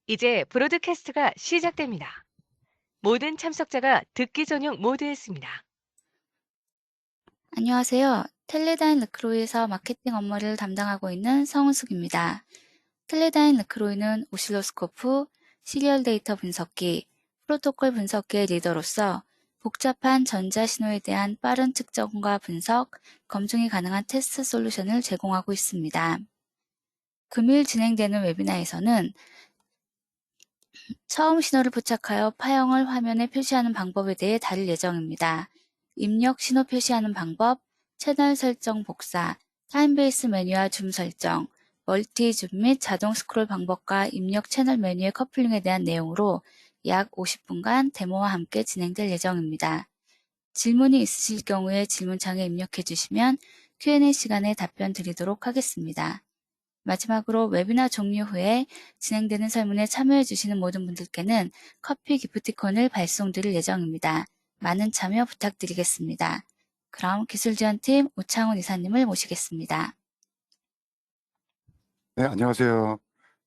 이제 브로드캐스트가 시작됩니다. 모든 참석자가 듣기 전용 모드에 씁니다. 안녕하세요. 텔레다인 르크로이에서 마케팅 업무를 담당하고 있는 성은숙입니다. 텔레다인 르크로이는 오실로스코프, 시리얼 데이터 분석기, 프로토콜 분석기의 리더로서 복잡한 전자신호에 대한 빠른 측정과 분석, 검증이 가능한 테스트 솔루션을 제공하고 있습니다. 금일 진행되는 웨비나에서는 처음 신호를 포착하여 파형을 화면에 표시하는 방법에 대해 다룰 예정입니다. 입력 신호 표시하는 방법, 채널 설정 복사, 타임베이스 메뉴와 줌 설정, 멀티 줌 및 자동 스크롤 방법과 입력 채널 메뉴의 커플링에 대한 내용으로 약 50분간 데모와 함께 진행될 예정입니다. 질문이 있으실 경우에 질문창에 입력해 주시면 Q&A 시간에 답변 드리도록 하겠습니다. 마지막으로 웨비나 종료 후에 진행되는 설문에 참여해 주시는 모든 분들께는 커피 기프티콘을 발송드릴 예정입니다. 많은 참여 부탁드리겠습니다. 그럼 기술지원팀 오창훈 이사님을 모시겠습니다. 네, 안녕하세요.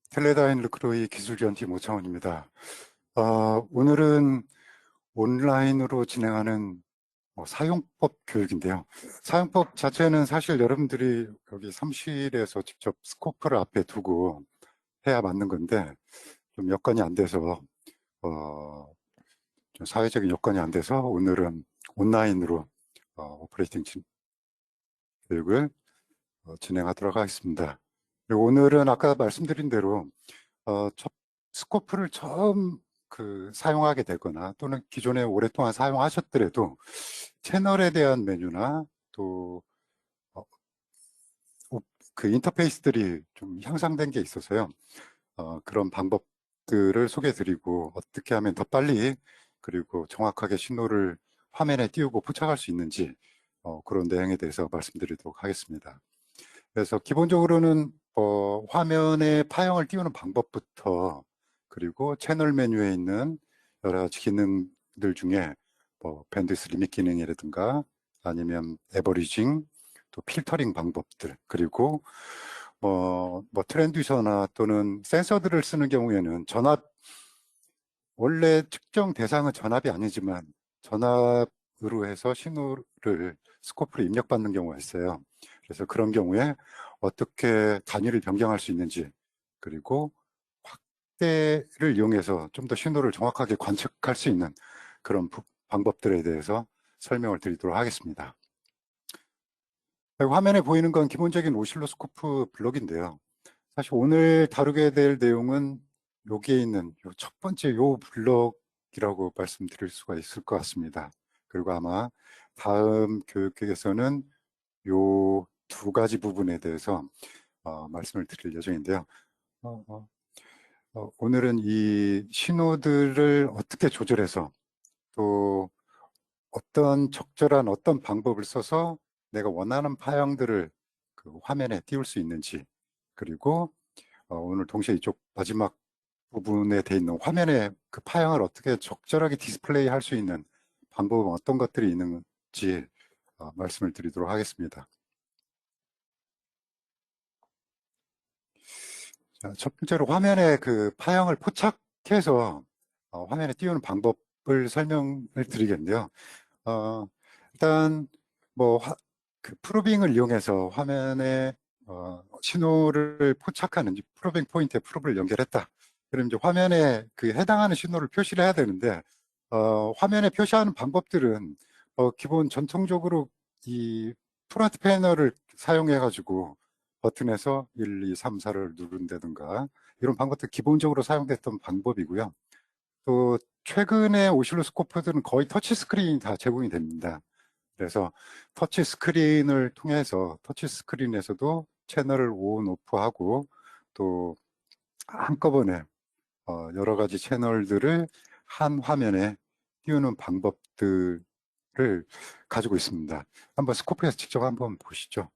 텔레다인 르크로이 기술지원팀 오창원입니다. 오늘은 온라인으로 진행하는 사용법 교육인데요. 사용법 자체는 사실 여러분들이 여기 사무실에서 직접 스코프를 앞에 두고 해야 맞는 건데 좀 여건이 안 돼서 좀 사회적인 여건이 안 돼서 오늘은 온라인으로 오퍼레이팅 교육을 진행하도록 하겠습니다. 그리고 오늘은 아까 말씀드린 대로 스코프를 처음 사용하게 되거나 또는 기존에 오랫동안 사용하셨더라도 채널에 대한 메뉴나 또 인터페이스들이 좀 향상된 게 있어서요. 그런 방법들을 소개해드리고 어떻게 하면 더 빨리 그리고 정확하게 신호를 화면에 띄우고 포착할 수 있는지 그런 내용에 대해서 말씀드리도록 하겠습니다. 그래서 기본적으로는 화면에 파형을 띄우는 방법부터 그리고 채널 메뉴에 있는 여러 가지 기능들 중에 밴드위스 리밋 기능이라든가 아니면 에버리징, 또 필터링 방법들, 그리고 트랜듀서나 또는 센서들을 쓰는 경우에는 원래 측정 대상은 전압이 아니지만 전압으로 해서 신호를 스코프로 입력받는 경우가 있어요. 그래서 그런 경우에 어떻게 단위를 변경할 수 있는지, 그리고 확대를 이용해서 좀 더 신호를 정확하게 관측할 수 있는 그런 방법들에 대해서 설명을 드리도록 하겠습니다. 화면에 보이는 건 기본적인 오실로스코프 블록인데요. 사실 오늘 다루게 될 내용은 여기에 있는 첫 번째 블록이라고 말씀드릴 수가 있을 것 같습니다. 그리고 아마 다음 교육에서는 요 두 가지 부분에 대해서 말씀을 드릴 예정인데요. 오늘은 이 신호들을 어떻게 조절해서 또 어떤 방법을 써서 내가 원하는 파형들을 화면에 띄울 수 있는지, 그리고 오늘 동시에 이쪽 마지막 부분에 돼 있는 화면에 그 파형을 어떻게 적절하게 디스플레이 할 수 있는 방법은 어떤 것들이 있는지 말씀을 드리도록 하겠습니다. 자, 첫 번째로 화면에 그 파형을 포착해서 화면에 띄우는 방법을 설명을 드리겠는데요. 일단 프로빙을 이용해서 화면에 신호를 포착하는 프로빙 포인트에 프로브를 연결했다. 그럼 이제 화면에 해당하는 신호를 표시를 해야 되는데 화면에 표시하는 방법들은 기본 전통적으로 이 프론트 패널을 사용해 가지고 버튼에서 1, 2, 3, 4를 누른다든가 이런 방법들 기본적으로 사용됐던 방법이고요. 또 최근에 오실로스코프들은 거의 터치 스크린이 다 제공이 됩니다. 그래서 터치 스크린을 통해서 터치 스크린에서도 채널을 온, 오프하고 또 한꺼번에 여러 가지 채널들을 한 화면에 띄우는 방법들을 가지고 있습니다. 한번 스코프에서 직접 한번 보시죠.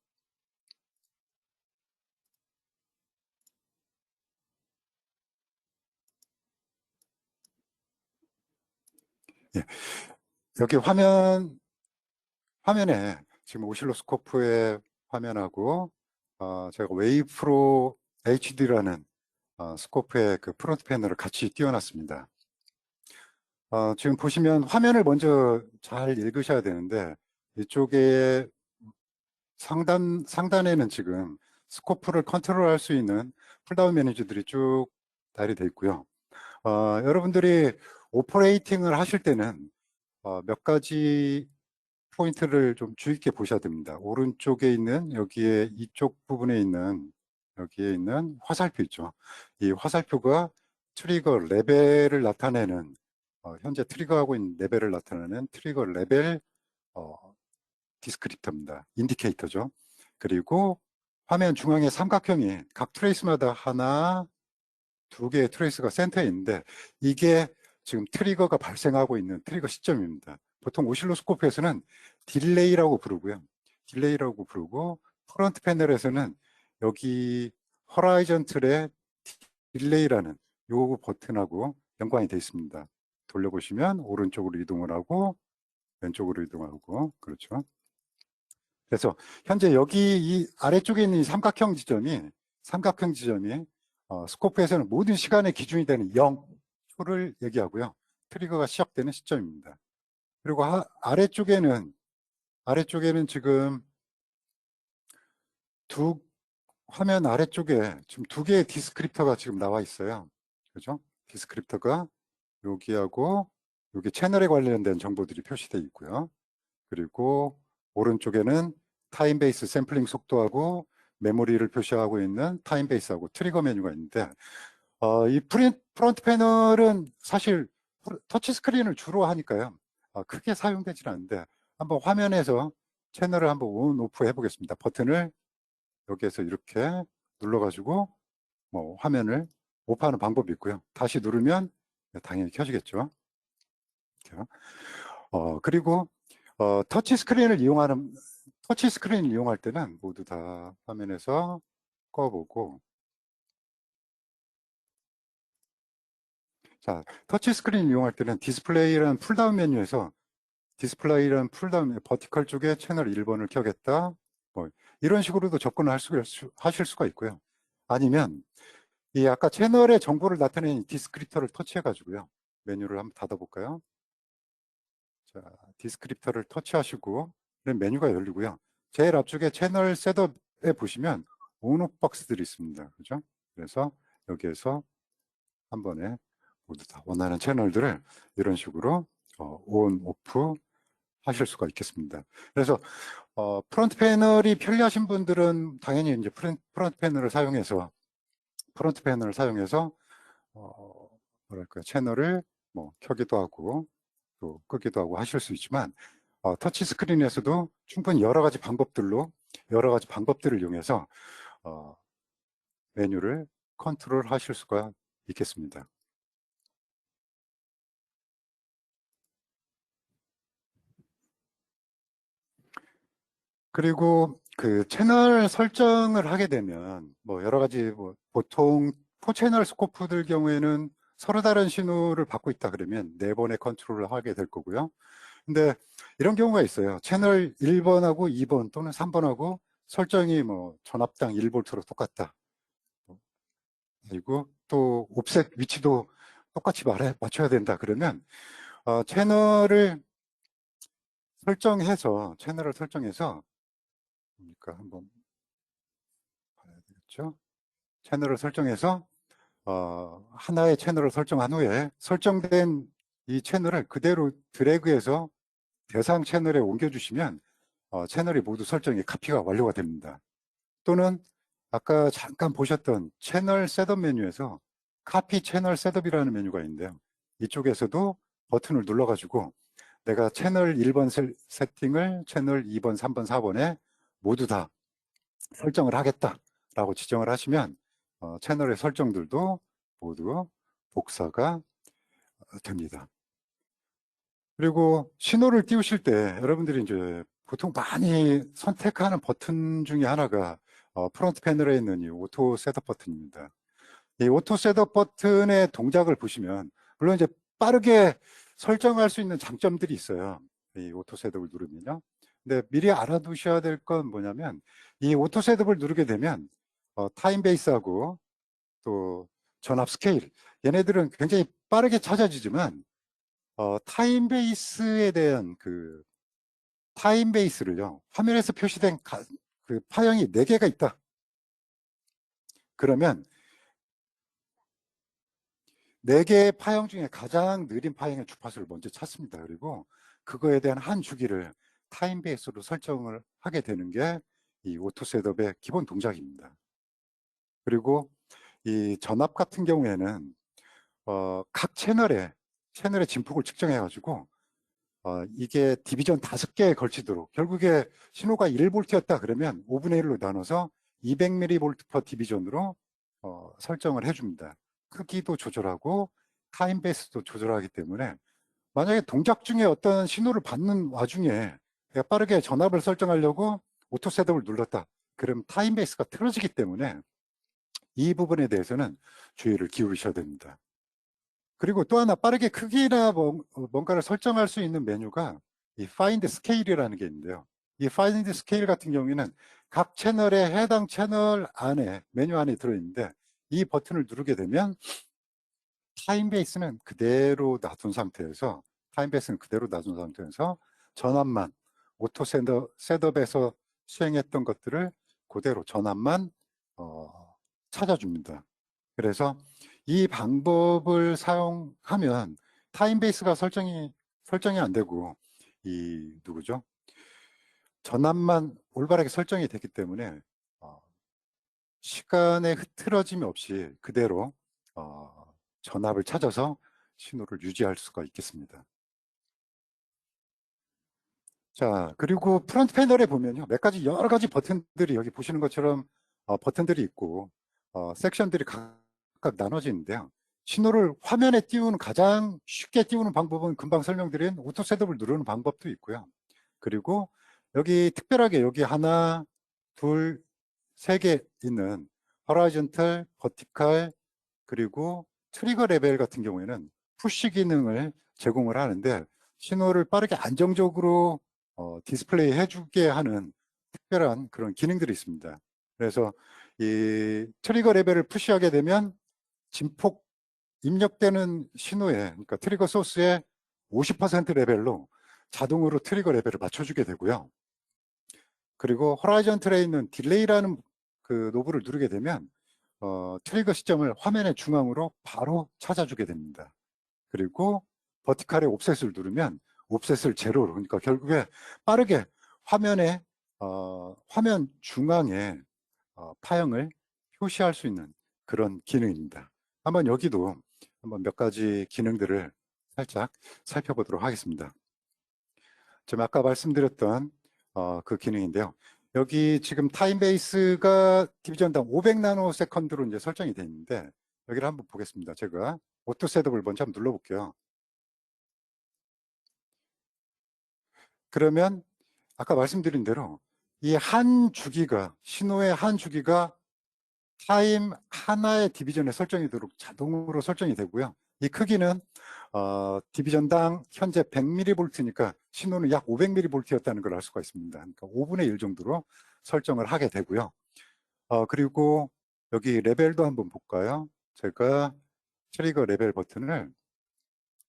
예. 여기 화면에 지금 오실로스코프의 화면하고 제가 웨이프로 HD라는 스코프에 그 프론트 패널을 같이 띄워놨습니다. 지금 보시면 화면을 먼저 잘 읽으셔야 되는데, 이쪽에 상단에는 지금 스코프를 컨트롤할 수 있는 풀다운 메뉴들이 쭉 나열이 되어 있고요. 여러분들이 오퍼레이팅을 하실 때는 몇 가지 포인트를 좀 주의 깊게 보셔야 됩니다. 오른쪽에 있는 여기에 이쪽 부분에 있는 여기에 있는 화살표 있죠. 이 화살표가 트리거 레벨을 나타내는 현재 트리거하고 있는 레벨을 나타내는 트리거 레벨 디스크립터입니다. 인디케이터죠. 그리고 화면 중앙에 삼각형이 각 트레이스마다 하나, 두 개의 트레이스가 센터에 있는데 이게 지금 트리거가 발생하고 있는 트리거 시점입니다. 보통 오실로스코프에서는 딜레이라고 부르고요. 딜레이라고 부르고 프론트 패널에서는 여기 허라이전 틀의 딜레이라는 요 버튼하고 연관이 되어 있습니다. 돌려보시면 오른쪽으로 이동을 하고 왼쪽으로 이동하고 그렇죠. 그래서 현재 여기 이 아래쪽에 있는 이 삼각형 지점이 스코프에서는 모든 시간의 기준이 되는 0초를 얘기하고요. 트리거가 시작되는 시점입니다. 그리고 아래쪽에는 지금 화면 아래쪽에 지금 두 개의 디스크립터가 지금 나와 있어요. 그죠? 디스크립터가 여기하고 여기 채널에 관련된 정보들이 표시되어 있고요. 그리고 오른쪽에는 타임 베이스 샘플링 속도하고 메모리를 표시하고 있는 타임 베이스하고 트리거 메뉴가 있는데 이 프론트 패널은 사실 터치 스크린을 주로 하니까요. 크게 사용되지는 않는데 한번 화면에서 채널을 한번 온, 오프 해보겠습니다. 버튼을 여기에서 이렇게 눌러가지고 뭐 화면을 오프하는 방법이 있고요. 다시 누르면 당연히 켜지겠죠. 그리고 터치 스크린을 이용할 때는 모두 다 화면에서 꺼보고 자, 터치 스크린 이용할 때는 디스플레이라는 풀다운 메뉴에서 버티컬 쪽에 채널 1번을 켜겠다. 뭐 이런 식으로도 접근을 하실 수가 있고요. 아니면 이 아까 채널의 정보를 나타내는 디스크립터를 터치해 가지고요. 메뉴를 한번 닫아볼까요? 자, 디스크립터를 터치하시고 메뉴가 열리고요. 제일 앞쪽에 채널 셋업에 보시면 온오프 박스들이 있습니다. 그죠? 그래서 여기에서 한 번에 모두 다 원하는 채널들을 이런 식으로 온, 오프 하실 수가 있겠습니다. 그래서 프론트 패널이 편리하신 분들은 당연히 이제 프론트 패널을 사용해서 뭐랄까 채널을 뭐 켜기도 하고 또 끄기도 하고 하실 수 있지만 터치 스크린에서도 충분히 여러 가지 방법들을 이용해서 메뉴를 컨트롤 하실 수가 있겠습니다. 그리고 그 채널 설정을 하게 되면 뭐 여러 가지 뭐 보통 4채널 스코프들 경우에는 서로 다른 신호를 받고 있다 그러면 4번의 컨트롤을 하게 될 거고요. 근데 이런 경우가 있어요. 채널 1번하고 2번 또는 3번하고 설정이 뭐 전압당 1V로 똑같다. 그리고 또 옵셋 위치도 똑같이 맞춰야 된다. 그러면 채널을 설정해서 그러니까 한번 봐야 되겠죠. 채널을 설정해서 하나의 채널을 설정한 후에 설정된 이 채널을 그대로 드래그해서 대상 채널에 옮겨주시면 채널이 모두 설정이 카피가 완료가 됩니다. 또는 아까 잠깐 보셨던 채널 셋업 메뉴에서 카피 채널 셋업이라는 메뉴가 있는데요. 이쪽에서도 버튼을 눌러가지고 내가 채널 1번 세팅을 채널 2번, 3번, 4번에 모두 다 설정을 하겠다라고 지정을 하시면 채널의 설정들도 모두 복사가 됩니다. 그리고 신호를 띄우실 때 여러분들이 이제 보통 많이 선택하는 버튼 중에 하나가 프론트 패널에 있는 이 오토 셋업 버튼입니다. 이 오토 셋업 버튼의 동작을 보시면 물론 이제 빠르게 설정할 수 있는 장점들이 있어요. 이 오토 셋업을 누르면요. 근데 미리 알아두셔야 될 건 뭐냐면 이 오토 셋업을 누르게 되면 타임 베이스하고 또 전압 스케일. 얘네들은 굉장히 빠르게 찾아지지만 타임 베이스에 대한 그 타임 베이스를요, 화면에서 표시된 그 파형이 4개가 있다. 그러면 4개의 파형 중에 가장 느린 파형의 주파수를 먼저 찾습니다. 그리고 그거에 대한 한 주기를 타임 베이스로 설정을 하게 되는 게 이 오토 셋업의 기본 동작입니다. 그리고 이 전압 같은 경우에는 각 채널의 진폭을 측정해 가지고 이게 디비전 5개에 걸치도록, 결국에 신호가 1V였다 그러면 5분의 1로 나눠서 200mV per 디비전으로 설정을 해줍니다. 크기도 조절하고 타임 베이스도 조절하기 때문에 만약에 동작 중에 어떤 신호를 받는 와중에 내가 빠르게 전압을 설정하려고 오토 셋업을 눌렀다. 그럼 타임 베이스가 틀어지기 때문에 이 부분에 대해서는 주의를 기울이셔야 됩니다. 그리고 또 하나 빠르게 크기나 뭔가를 설정할 수 있는 메뉴가 이 Find Scale이라는 게 있는데요. 이 Find Scale 같은 경우에는 각 채널의 해당 채널 안에, 메뉴 안에 들어있는데 이 버튼을 누르게 되면 타임 베이스는 그대로 놔둔 상태에서 전압만 오토 셋업에서 수행했던 것들을 그대로 전압만 찾아줍니다. 그래서 이 방법을 사용하면 타임 베이스가 설정이 안 되고 이 누구죠? 전압만 올바르게 설정이 됐기 때문에 시간의 흐트러짐이 없이 그대로 전압을 찾아서 신호를 유지할 수가 있겠습니다. 자, 그리고 프론트 패널에 보면요, 여러 가지 버튼들이 여기 보시는 것처럼 버튼들이 있고 섹션들이 각각 나눠지는데요. 신호를 화면에 띄우는 가장 쉽게 띄우는 방법은 금방 설명드린 오토 셋업을 누르는 방법도 있고요. 그리고 여기 특별하게 여기 하나, 둘, 3개 있는 호라이즌탈, 버티칼, 그리고 트리거 레벨 같은 경우에는 푸시 기능을 제공을 하는데 신호를 빠르게 안정적으로 디스플레이 해주게 하는 특별한 그런 기능들이 있습니다. 그래서 이 트리거 레벨을 푸시하게 되면 진폭 입력되는 신호에, 그러니까 트리거 소스의 50% 레벨로 자동으로 트리거 레벨을 맞춰주게 되고요. 그리고 호라이즌탈에 있는 딜레이라는 그 노브를 누르게 되면 트리거 시점을 화면의 중앙으로 바로 찾아주게 됩니다. 그리고 버티칼의 옵셋을 누르면 옵셋을 제로로, 그러니까 결국에 빠르게 화면에 화면 중앙에 파형을 표시할 수 있는 그런 기능입니다. 한번 여기도 한번 몇 가지 기능들을 살짝 살펴보도록 하겠습니다. 지금 아까 말씀드렸던 그 기능인데요. 여기 지금 타임 베이스가 디비전당 500나노 세컨드로 이제 설정이 되어 있는데 여기를 한번 보겠습니다. 제가 오토 셋업을 먼저 한번 눌러볼게요. 그러면 아까 말씀드린 대로 이 한 주기가, 신호의 한 주기가 타임 하나의 디비전에 설정이 되도록 자동으로 설정이 되고요. 이 크기는 디비전당 현재 100mV니까 신호는 약 500mV였다는 걸 알 수가 있습니다. 그러니까 5분의 1 정도로 설정을 하게 되고요. 그리고 여기 레벨도 한번 볼까요? 제가 트리거 레벨 버튼을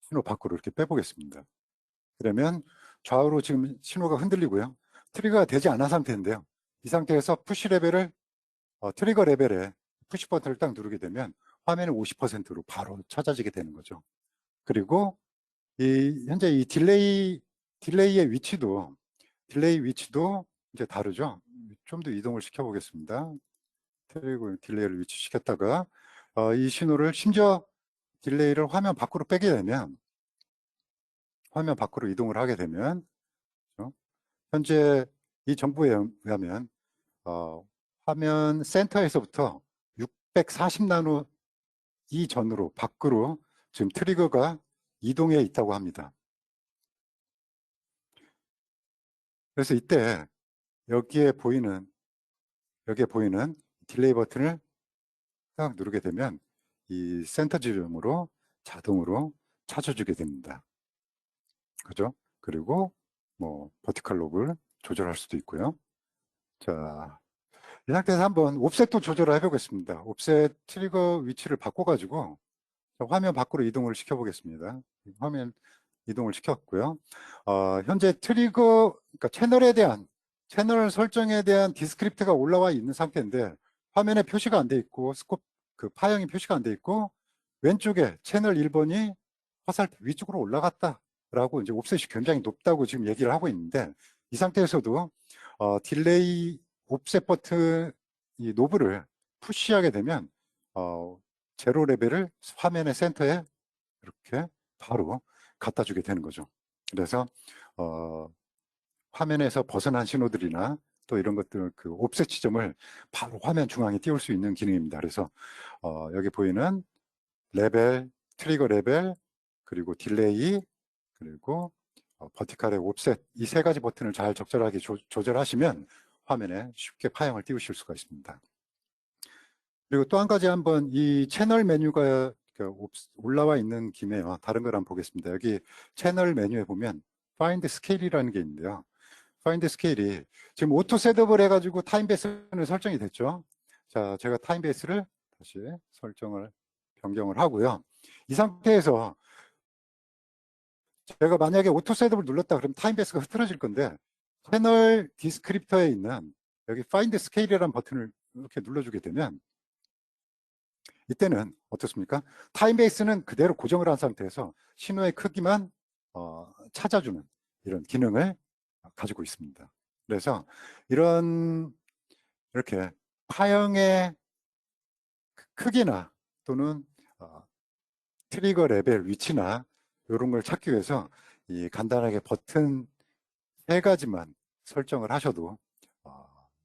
신호 밖으로 이렇게 빼보겠습니다. 그러면 좌우로 지금 신호가 흔들리고요. 트리거가 되지 않은 상태인데요. 이 상태에서 푸시 레벨을 트리거 레벨에 푸시 버튼을 딱 누르게 되면 화면의 50%로 바로 찾아지게 되는 거죠. 그리고 현재 이 딜레이의 위치도 이제 다르죠. 좀 더 이동을 시켜 보겠습니다. 그리고 딜레이를 위치시켰다가 이 신호를 심지어 딜레이를 화면 밖으로 빼게 되면, 화면 밖으로 이동을 하게 되면 현재 이 정보에 의하면 화면 센터에서부터 640나노 이전으로 밖으로 지금 트리거가 이동해 있다고 합니다. 그래서 이때 여기에 보이는 딜레이 버튼을 딱 누르게 되면 이 센터 지점으로 자동으로 찾아주게 됩니다. 그죠? 그리고 뭐 버티컬 로그를 조절할 수도 있고요. 자, 이 상태에서 한번 옵셋도 조절을 해보겠습니다. 옵셋 트리거 위치를 바꿔가지고 화면 밖으로 이동을 시켜보겠습니다. 화면 이동을 시켰고요. 현재 트리거, 그러니까 채널 설정에 대한 디스크립트가 올라와 있는 상태인데 화면에 표시가 안 돼 있고 그 파형이 표시가 안 돼 있고 왼쪽에 채널 1번이 화살표 위쪽으로 올라갔다라고 이제 옵셋이 굉장히 높다고 지금 얘기를 하고 있는데 이 상태에서도 딜레이 옵셋 버튼 이 노브를 푸시하게 되면 제로 레벨을 화면의 센터에 이렇게 바로 갖다 주게 되는 거죠. 그래서 화면에서 벗어난 신호들이나 또 이런 것들 그 옵셋 지점을 바로 화면 중앙에 띄울 수 있는 기능입니다. 그래서 여기 보이는 레벨, 트리거 레벨, 그리고 딜레이, 그리고 버티칼의 옵셋 이 세 가지 버튼을 잘 적절하게 조절하시면 화면에 쉽게 파형을 띄우실 수가 있습니다. 그리고 또 한 가지 한번 이 채널 메뉴가 올라와 있는 김에요. 다른 걸 한번 보겠습니다. 여기 채널 메뉴에 보면 Find Scale이라는 게 있는데요. Find Scale이 지금 오토 셋업을 해가지고 타임 베이스는 설정이 됐죠. 자, 제가 타임 베이스를 다시 변경을 하고요. 이 상태에서 제가 만약에 오토 셋업을 눌렀다 그러면 타임 베이스가 흐트러질 건데 채널 디스크립터에 있는 여기 Find Scale이라는 버튼을 이렇게 눌러주게 되면 이때는 어떻습니까? 타임 베이스는 그대로 고정을 한 상태에서 신호의 크기만 찾아주는 이런 기능을 가지고 있습니다. 그래서 이렇게 파형의 크기나 또는 트리거 레벨 위치나 이런 걸 찾기 위해서 이 간단하게 버튼 세 가지만 설정을 하셔도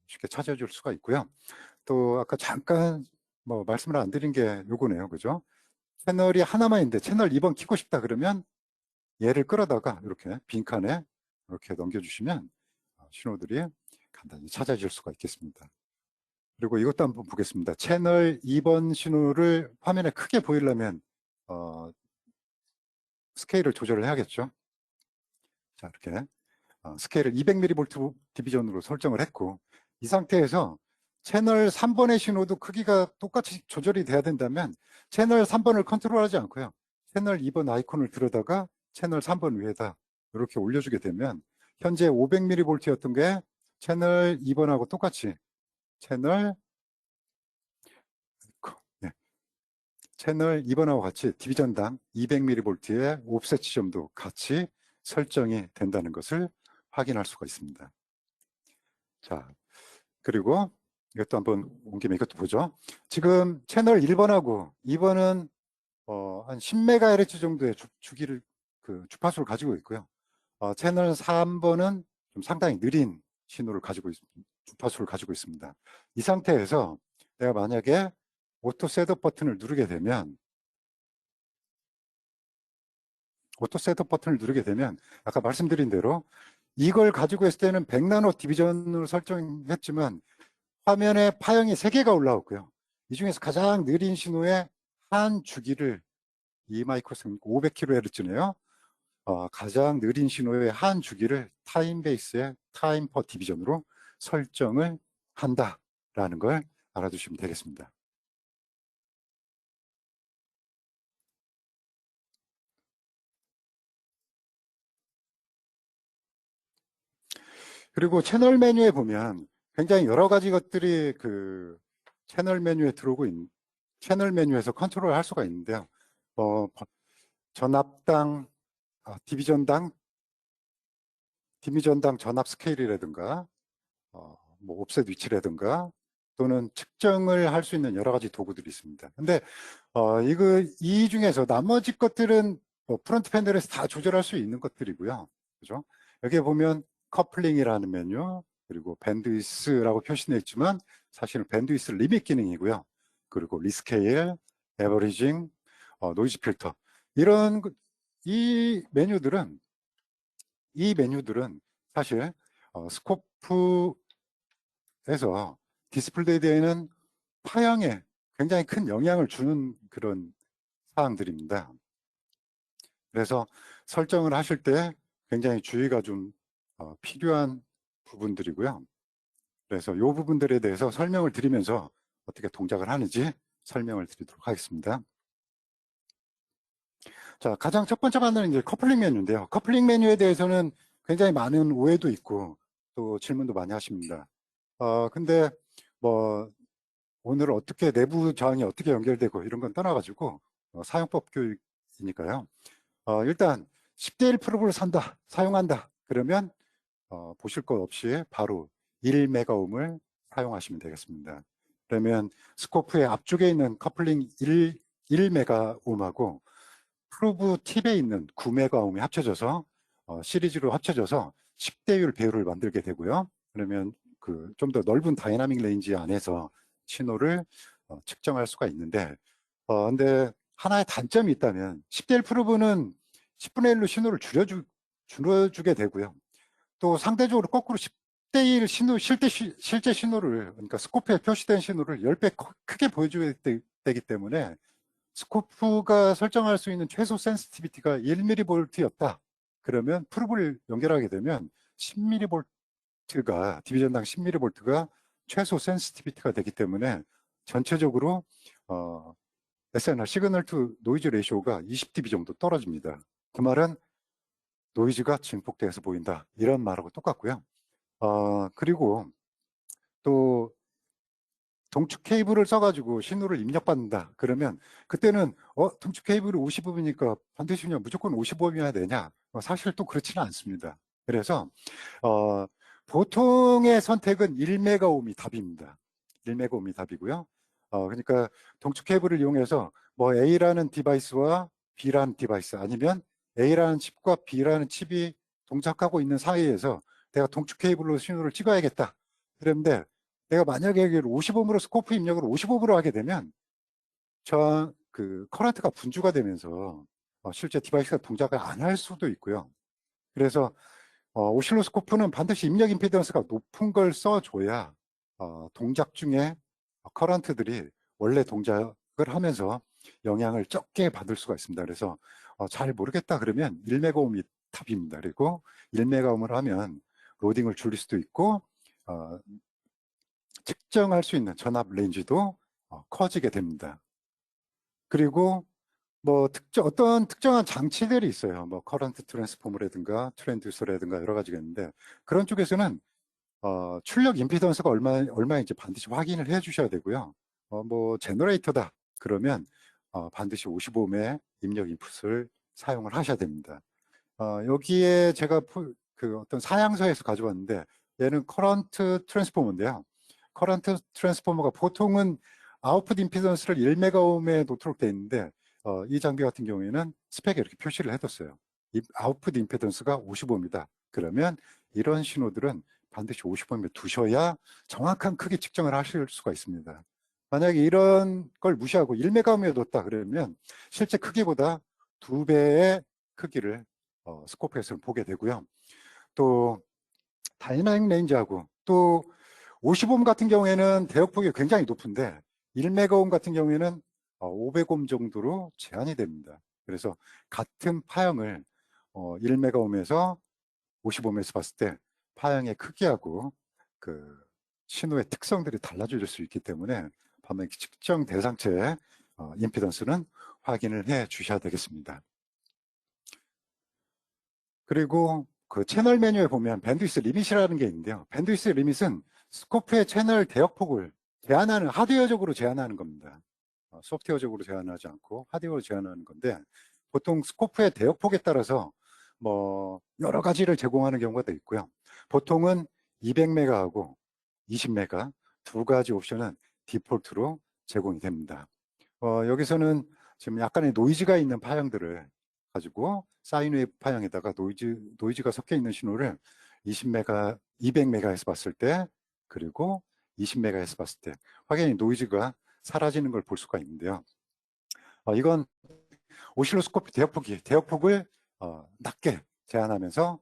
쉽게 찾아줄 수가 있고요. 또 아까 잠깐 말씀을 안 드린 게 요거네요. 그죠? 채널이 하나만 있는데 채널 2번 키고 싶다 그러면 얘를 끌어다가 이렇게 빈칸에 이렇게 넘겨주시면 신호들이 간단히 찾아질 수가 있겠습니다. 그리고 이것도 한번 보겠습니다. 채널 2번 신호를 화면에 크게 보이려면 스케일을 조절을 해야겠죠. 자, 이렇게 스케일을 200mV 디비전으로 설정을 했고 이 상태에서 채널 3번의 신호도 크기가 똑같이 조절이 돼야 된다면 채널 3번을 컨트롤하지 않고요. 채널 2번 아이콘을 들여다가 채널 3번 위에다 이렇게 올려주게 되면 현재 500mV였던 게 채널 2번하고 똑같이 채널 2번하고 같이 디비전당 200mV의 옵셋 지점도 같이 설정이 된다는 것을 확인할 수가 있습니다. 자, 그리고 이것도 한번 온 김에 이것도 보죠. 지금 채널 1번하고 2번은 한 10MHz 정도의 주파수를 가지고 있고요. 채널 3번은 좀 상당히 느린 주파수를 가지고 있습니다. 이 상태에서 내가 만약에 오토 셋업 버튼을 누르게 되면 아까 말씀드린 대로 이걸 가지고 있을 때는 100나노 디비전으로 설정했지만 화면에 파형이 3개가 올라오고요. 이 중에서 가장 느린 신호의 한 주기를 2마이크로세컨드 500kHz네요. 가장 느린 신호의 한 주기를 타임 베이스의 타임 퍼 디비전으로 설정을 한다라는 걸 알아두시면 되겠습니다. 그리고 채널 메뉴에 보면 굉장히 여러 가지 것들이 그 채널 메뉴에서 컨트롤 할 수가 있는데요. 전압당, 디비전당 전압 스케일이라든가, 옵셋 위치라든가, 또는 측정을 할 수 있는 여러 가지 도구들이 있습니다. 근데, 이 중에서 나머지 것들은 프론트 패널에서 다 조절할 수 있는 것들이고요. 그죠? 여기에 보면 커플링이라는 메뉴, 그리고 밴드위스라고 표시되어 있지만, 사실은 밴드위스 리밋 기능이고요. 그리고 리스케일, 에버리징, 노이즈 필터. 이 메뉴들은 사실 스코프에서 디스플레이 되어 있는 파형에 굉장히 큰 영향을 주는 그런 사항들입니다. 그래서 설정을 하실 때 굉장히 주의가 좀 필요한 부분들이고요. 그래서 이 부분들에 대해서 설명을 드리면서 어떻게 동작을 하는지 설명을 드리도록 하겠습니다. 자, 가장 첫 번째 반응은 이제 커플링 메뉴인데요. 커플링 메뉴에 대해서는 굉장히 많은 오해도 있고 또 질문도 많이 하십니다. 근데 뭐 오늘 어떻게 내부 저항이 어떻게 연결되고 이런 건 떠나가지고 사용법 교육이니까요. 일단 10대 1 프로브를 사용한다. 그러면 보실 것 없이 바로 1메가옴을 사용하시면 되겠습니다. 그러면 스코프의 앞쪽에 있는 커플링 1메가옴하고 프로브 팁에 있는 9메가옴이 합쳐져서 시리즈로 합쳐져서 10대 1 배율을 만들게 되고요. 그러면 그 좀 더 넓은 다이나믹 레인지 안에서 신호를 측정할 수가 있는데 근데 하나의 단점이 있다면 10대 1 프로브는 10분의 1로 신호를 줄여주게 되고요. 또 상대적으로 거꾸로 10대 1 실제 신호를, 그러니까 스코프에 표시된 신호를 10배 크게 보여줘야 되기 때문에 스코프가 설정할 수 있는 최소 센시티비티가 1mV였다. 그러면 프로브를 연결하게 되면 10mV가, 디비전당 10mV가 최소 센시티비티가 되기 때문에 전체적으로 SNR, 시그널 투 노이즈 레이쇼가 20dB 정도 떨어집니다. 그 말은 노이즈가 증폭돼서 보인다. 이런 말하고 똑같고요. 그리고 또 동축 케이블을 써가지고 신호를 입력받는다. 그러면 그때는 동축 케이블이 50ohm이니까 반드시 그냥 무조건 50ohm이어야 되냐? 사실 또 그렇지는 않습니다. 그래서 보통의 선택은 1메가옴이 답입니다. 1메가옴이 답이고요. 그러니까 동축 케이블을 이용해서 뭐 A라는 디바이스와 B라는 디바이스 아니면 A라는 칩과 B라는 칩이 동작하고 있는 사이에서 내가 동축 케이블로 신호를 찍어야겠다. 그런데 내가 만약에 50ohm으로 스코프 입력을 50ohm으로 하게 되면 그 커런트가 분주가 되면서 실제 디바이스가 동작을 안 할 수도 있고요. 그래서 오실로스코프는 반드시 입력 임피던스가 높은 걸 써줘야 동작 중에 커런트들이 원래 동작을 하면서 영향을 적게 받을 수가 있습니다. 그래서 잘 모르겠다 그러면 1메가옴이 답입니다. 그리고 1메가옴을 하면 로딩을 줄일 수도 있고 측정할 수 있는 전압 레인지도 커지게 됩니다. 그리고 뭐 어떤 특정한 장치들이 있어요. 뭐 커런트 트랜스포머라든가 트랜듀서라든가 여러 가지가 있는데 그런 쪽에서는 출력 임피던스가 얼마인지 반드시 확인을 해 주셔야 되고요. 뭐 제너레이터다 그러면 반드시 55ohm의 입력 인풋을 사용을 하셔야 됩니다. 여기에 제가 그 어떤 사양서에서 가져왔는데 얘는 커런트 트랜스포머인데요. 커런트 트랜스포머가 보통은 아웃풋 임피던스를 1메가옴에 놓도록 되어 있는데 이 장비 같은 경우에는 스펙에 이렇게 표시를 해뒀어요. 아웃풋 임피던스가 55ohm이다. 그러면 이런 신호들은 반드시 55ohm에 두셔야 정확한 크기 측정을 하실 수가 있습니다. 만약에 이런 걸 무시하고 1메가옴에 뒀다 그러면 실제 크기보다 2배의 크기를 스코프에서는 보게 되고요. 또 다이나믹 레인지하고 또 50ohm 같은 경우에는 대역폭이 굉장히 높은데 1메가옴 같은 경우에는 500ohm 정도로 제한이 됩니다. 그래서 같은 파형을 1메가옴에서 50ohm에서 봤을 때 파형의 크기하고 그 신호의 특성들이 달라질 수 있기 때문에 반면 측정 대상체의 임피던스는 확인을 해 주셔야 되겠습니다. 그리고 그 채널 메뉴에 보면 밴드위스 리밋이라는 게 있는데요. 밴드위스 리밋은 스코프의 채널 대역폭을 하드웨어적으로 제한하는 겁니다. 소프트웨어적으로 제한하지 않고 하드웨어로 제한하는 건데 보통 스코프의 대역폭에 따라서 뭐 여러 가지를 제공하는 경우가 있고요. 보통은 200메가하고 20메가 두 가지 옵션은 디폴트로 제공이 됩니다. 여기서는 지금 약간의 노이즈가 있는 파형들을 가지고 사인웨이브 파형에다가 노이즈가 섞여 있는 신호를 20메가, 200메가에서 봤을 때 그리고 20메가에서 봤을 때 확연히 노이즈가 사라지는 걸 볼 수가 있는데요. 이건 오실로스코프 대역폭을 낮게 제한하면서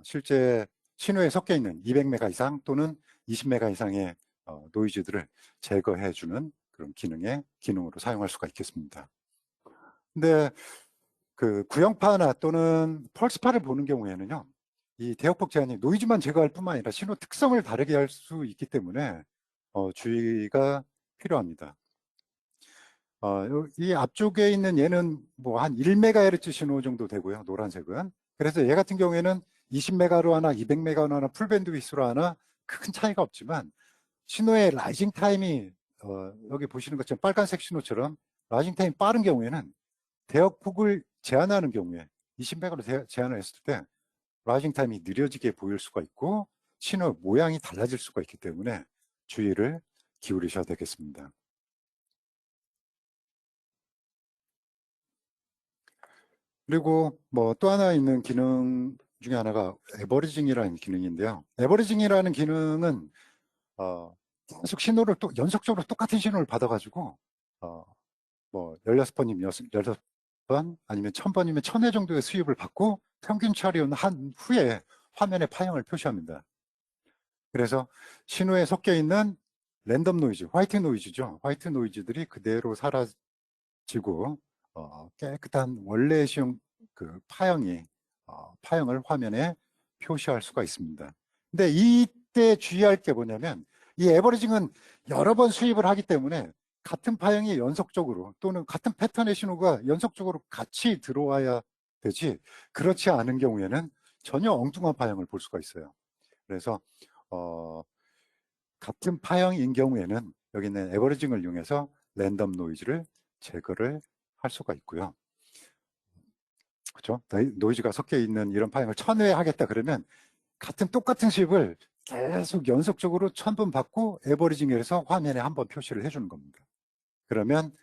실제 신호에 섞여 있는 200메가 이상 또는 20메가 이상의 노이즈들을 제거해주는 그런 기능으로 사용할 수가 있겠습니다. 근데 그 구형파나 또는 펄스파를 보는 경우에는요, 이 대역폭 제한이 노이즈만 제거할 뿐만 아니라 신호 특성을 다르게 할 수 있기 때문에 주의가 필요합니다. 이 앞쪽에 있는 얘는 뭐 한 1MHz 신호 정도 되고요. 노란색은. 그래서 얘 같은 경우에는 20메가로 하나 200메가로 하나 풀밴드위스로 하나 큰 차이가 없지만 신호의 라이징 타임이 여기 보시는 것처럼 빨간색 신호처럼 라이징 타임이 빠른 경우에는 대역폭을 제한하는 경우에 20메가로 제한을 했을 때 라이징 타임이 느려지게 보일 수가 있고 신호 모양이 달라질 수가 있기 때문에 주의를 기울이셔야 되겠습니다. 그리고 뭐 또 하나 있는 기능 중에 하나가 에버리징이라는 기능인데요. 에버리징이라는 기능은 계속 신호를 또 연속적으로 똑같은 신호를 받아가지고 뭐 16번이면 16번 아니면 1000번이면 1000회 정도의 수입을 받고 평균 처리한 후에 화면에 파형을 표시합니다. 그래서 신호에 섞여 있는 랜덤 노이즈, 화이트 노이즈죠. 화이트 노이즈들이 그대로 사라지고 깨끗한 원래 시험 그 파형을 화면에 표시할 수가 있습니다. 근데 이때 주의할 게 뭐냐면 이 에버리징은 여러 번 수입을 하기 때문에 같은 파형이 연속적으로 또는 같은 패턴의 신호가 연속적으로 같이 들어와야 되지 그렇지 않은 경우에는 전혀 엉뚱한 파형을 볼 수가 있어요. 그래서 같은 파형인 경우에는 여기 있는 에버리징을 이용해서 랜덤 노이즈를 제거를 할 수가 있고요. 그렇죠? 노이즈가 섞여 있는 이런 파형을 1000회 하겠다 그러면 똑같은 수입을 계속 연속적으로 1000번 받고 에버리징해서 화면에 한번 표시를 해주는 겁니다. 그러면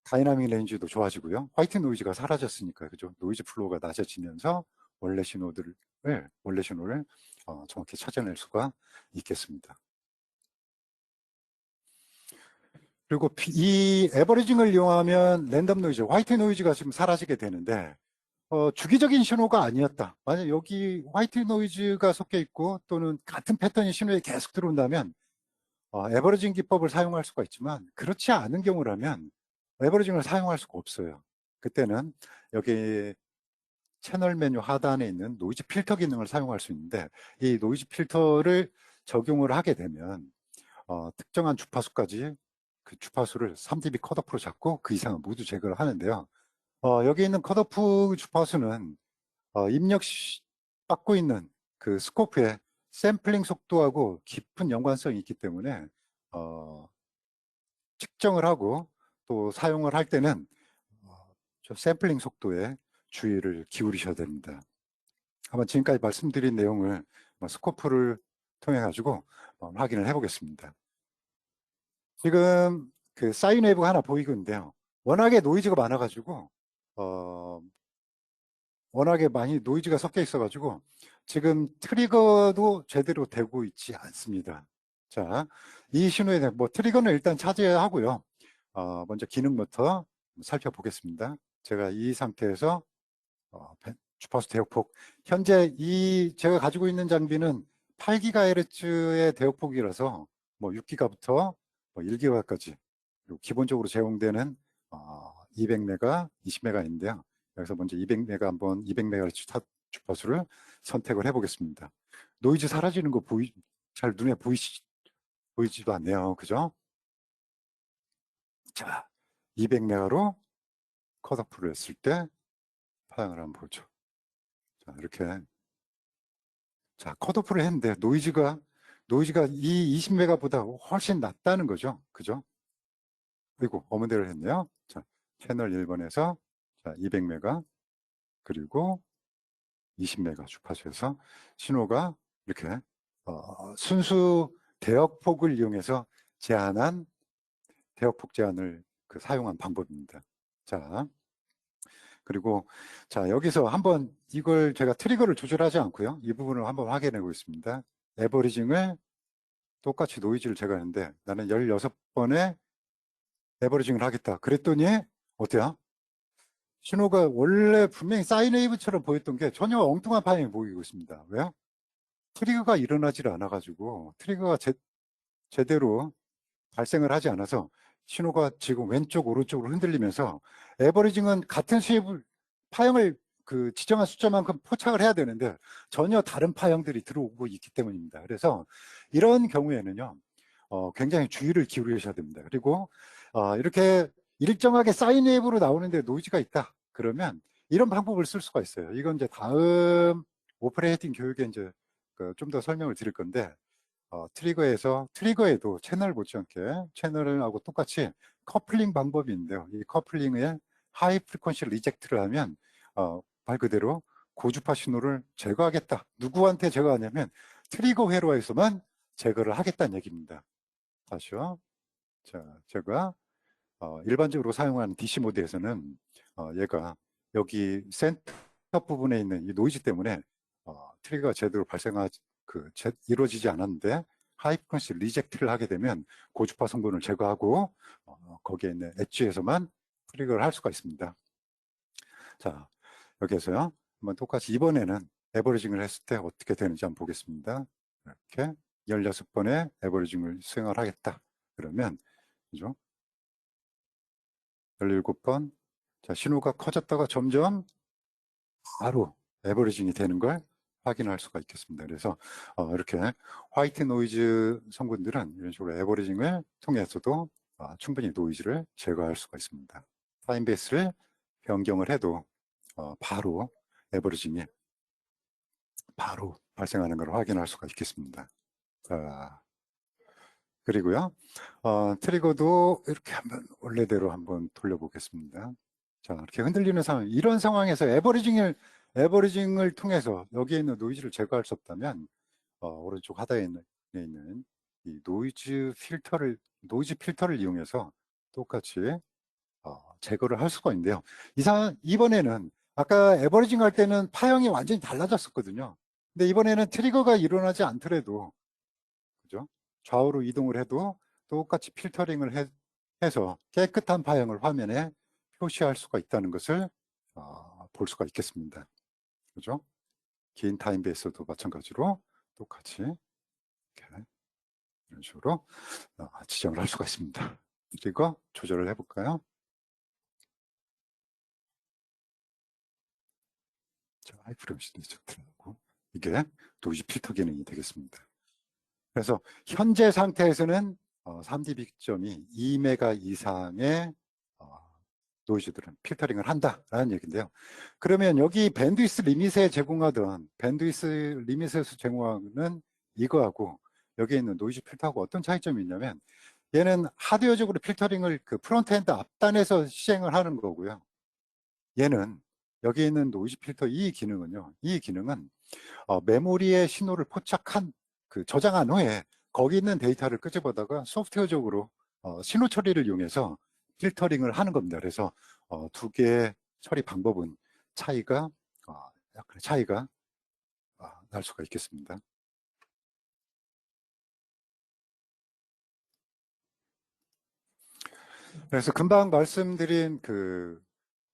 다이나믹 레인지도 좋아지고요. 화이트 노이즈가 사라졌으니까 그죠? 노이즈 플로우가 낮아지면서 원래 신호를 정확히 찾아낼 수가 있겠습니다. 그리고 이 에버리징을 이용하면 랜덤 노이즈, 화이트 노이즈가 지금 사라지게 되는데 주기적인 신호가 아니었다. 만약 여기 화이트 노이즈가 섞여 있고 또는 같은 패턴의 신호에 계속 들어온다면 에버리징 기법을 사용할 수가 있지만 그렇지 않은 경우라면 에버리징을 사용할 수가 없어요. 그때는 여기 채널 메뉴 하단에 있는 노이즈 필터 기능을 사용할 수 있는데 이 노이즈 필터를 적용을 하게 되면 특정한 주파수까지 그 주파수를 3dB 컷오프로 잡고 그 이상은 모두 제거를 하는데요. 여기 있는 컷오프 주파수는 입력받고 있는 그 스코프의 샘플링 속도하고 깊은 연관성이 있기 때문에 측정을 하고 또 사용을 할 때는 저 샘플링 속도에 주의를 기울이셔야 됩니다. 한번 지금까지 말씀드린 내용을 스코프를 통해 가지고 확인을 해 보겠습니다. 지금 그 사인 웨이브가 하나 보이고 있는데요. 워낙에 노이즈가 많아 가지고 워낙에 많이 노이즈가 섞여 있어 가지고 지금 트리거도 제대로 되고 있지 않습니다. 자, 이 신호에 대한 트리거는 일단 차지해야 하고요. 먼저 기능부터 살펴보겠습니다. 제가 이 상태에서 주파수 대역폭 현재 제가 가지고 있는 장비는 8GHz의 대역폭이라서 6기가부터 1기가까지 기본적으로 제공되는 200메가, 20메가인데요. 여기서 먼저 200메가 한번 200MHz 주파수를 선택을 해보겠습니다. 노이즈 사라지는 거 잘 눈에 보이지도 않네요. 그죠? 자, 200메가로 컷오프를 했을 때 파형을 한번 보죠. 자, 이렇게. 자, 컷오프를 했는데 노이즈가 이 20메가보다 훨씬 낮다는 거죠. 그죠? 그리고 어머대를 했네요. 자, 채널 1번에서 자, 200메가 그리고 20메가 주파수에서 신호가 이렇게 순수 대역폭을 이용해서 제한한 대역폭 제한을 사용한 방법입니다. 자, 그리고 자 여기서 한번 이걸 제가 트리거를 조절하지 않고요. 이 부분을 한번 확인해 보겠습니다. 에버리징을 똑같이 노이즈를 제거하는데 나는 16번에 에버리징을 하겠다. 그랬더니 어때요? 신호가 원래 분명히 사인 웨이브처럼 보였던 게 전혀 엉뚱한 파형이 보이고 있습니다. 왜요? 트리거가 일어나질 않아가지고 트리거가 제대로 발생을 하지 않아서 신호가 지금 왼쪽 오른쪽으로 흔들리면서 에버리징은 같은 파형을 그 지정한 숫자만큼 포착을 해야 되는데 전혀 다른 파형들이 들어오고 있기 때문입니다. 그래서 이런 경우에는요, 굉장히 주의를 기울이셔야 됩니다. 그리고 이렇게 일정하게 사인 웨이브로 나오는데 노이즈가 있다. 그러면 이런 방법을 쓸 수가 있어요. 이건 이제 다음 오퍼레이팅 교육에 이제 좀 더 설명을 드릴 건데, 트리거에도 채널 못지않게 채널하고 똑같이 커플링 방법이 있는데요. 이 커플링에 하이 프리퀀시 리젝트를 하면 말 그대로 고주파 신호를 제거하겠다. 누구한테 제거하냐면 트리거 회로에서만 제거를 하겠다는 얘기입니다. 다시요. 자, 제가 일반적으로 사용하는 DC 모드에서는 얘가 여기 센터 부분에 있는 이 노이즈 때문에 트리거가 제대로 이루어지지 않았는데 하이 프리퀀시 리젝트를 하게 되면 고주파 성분을 제거하고 거기에 있는 엣지에서만 트리거를 할 수가 있습니다. 자, 여기에서요. 한번 똑같이 이번에는 에버리징을 했을 때 어떻게 되는지 한번 보겠습니다. 이렇게 16번의 에버리징을 수행을 하겠다. 그러면 그죠? 17번. 자, 신호가 커졌다가 점점 바로 에버리징이 되는 걸 확인할 수가 있겠습니다. 그래서 이렇게 화이트 노이즈 성분들은 이런 식으로 에버리징을 통해서도 충분히 노이즈를 제거할 수가 있습니다. 타임 베이스를 변경을 해도 바로 에버리징이 바로 발생하는 걸 확인할 수가 있겠습니다. 그리고요, 트리거도 이렇게 한번 원래대로 한번 돌려보겠습니다. 자, 이렇게 흔들리는 상황, 이런 상황에서 에버리징을 통해서 여기에 있는 노이즈를 제거할 수 없다면, 오른쪽 하단에 있는 이 노이즈 필터를 이용해서 똑같이 제거를 할 수가 있는데요. 이번에는 아까 에버리징 할 때는 파형이 완전히 달라졌었거든요. 근데 이번에는 트리거가 일어나지 않더라도, 그죠? 좌우로 이동을 해도 똑같이 필터링을 해서 깨끗한 파형을 화면에 표시할 수가 있다는 것을 볼 수가 있겠습니다. 그죠? 긴 타임 베이스도 마찬가지로 똑같이 이렇게 이런 식으로 지정을 할 수가 있습니다. 그리고 조절을 해볼까요? 자, 하이프리퀀시 리젝트라고 이게 노이즈 필터 기능이 되겠습니다. 그래서 현재 상태에서는 3dB 점이 2메가 이상의 노이즈들은 필터링을 한다라는 얘기인데요. 그러면 여기 밴드위스 리밋에 제공하던 밴드위스 리밋에서 제공하는 이거하고 여기에 있는 노이즈 필터하고 어떤 차이점이 있냐면 얘는 하드웨어적으로 필터링을 그 프론트엔드 앞단에서 시행을 하는 거고요. 얘는 여기 있는 노이즈 필터 이 기능은 메모리에 신호를 저장한 후에 거기 있는 데이터를 끄집어다가 소프트웨어적으로 신호 처리를 이용해서 필터링을 하는 겁니다. 그래서 두 개의 처리 방법은 약간의 차이가 날 수가 있겠습니다. 그래서 금방 말씀드린 그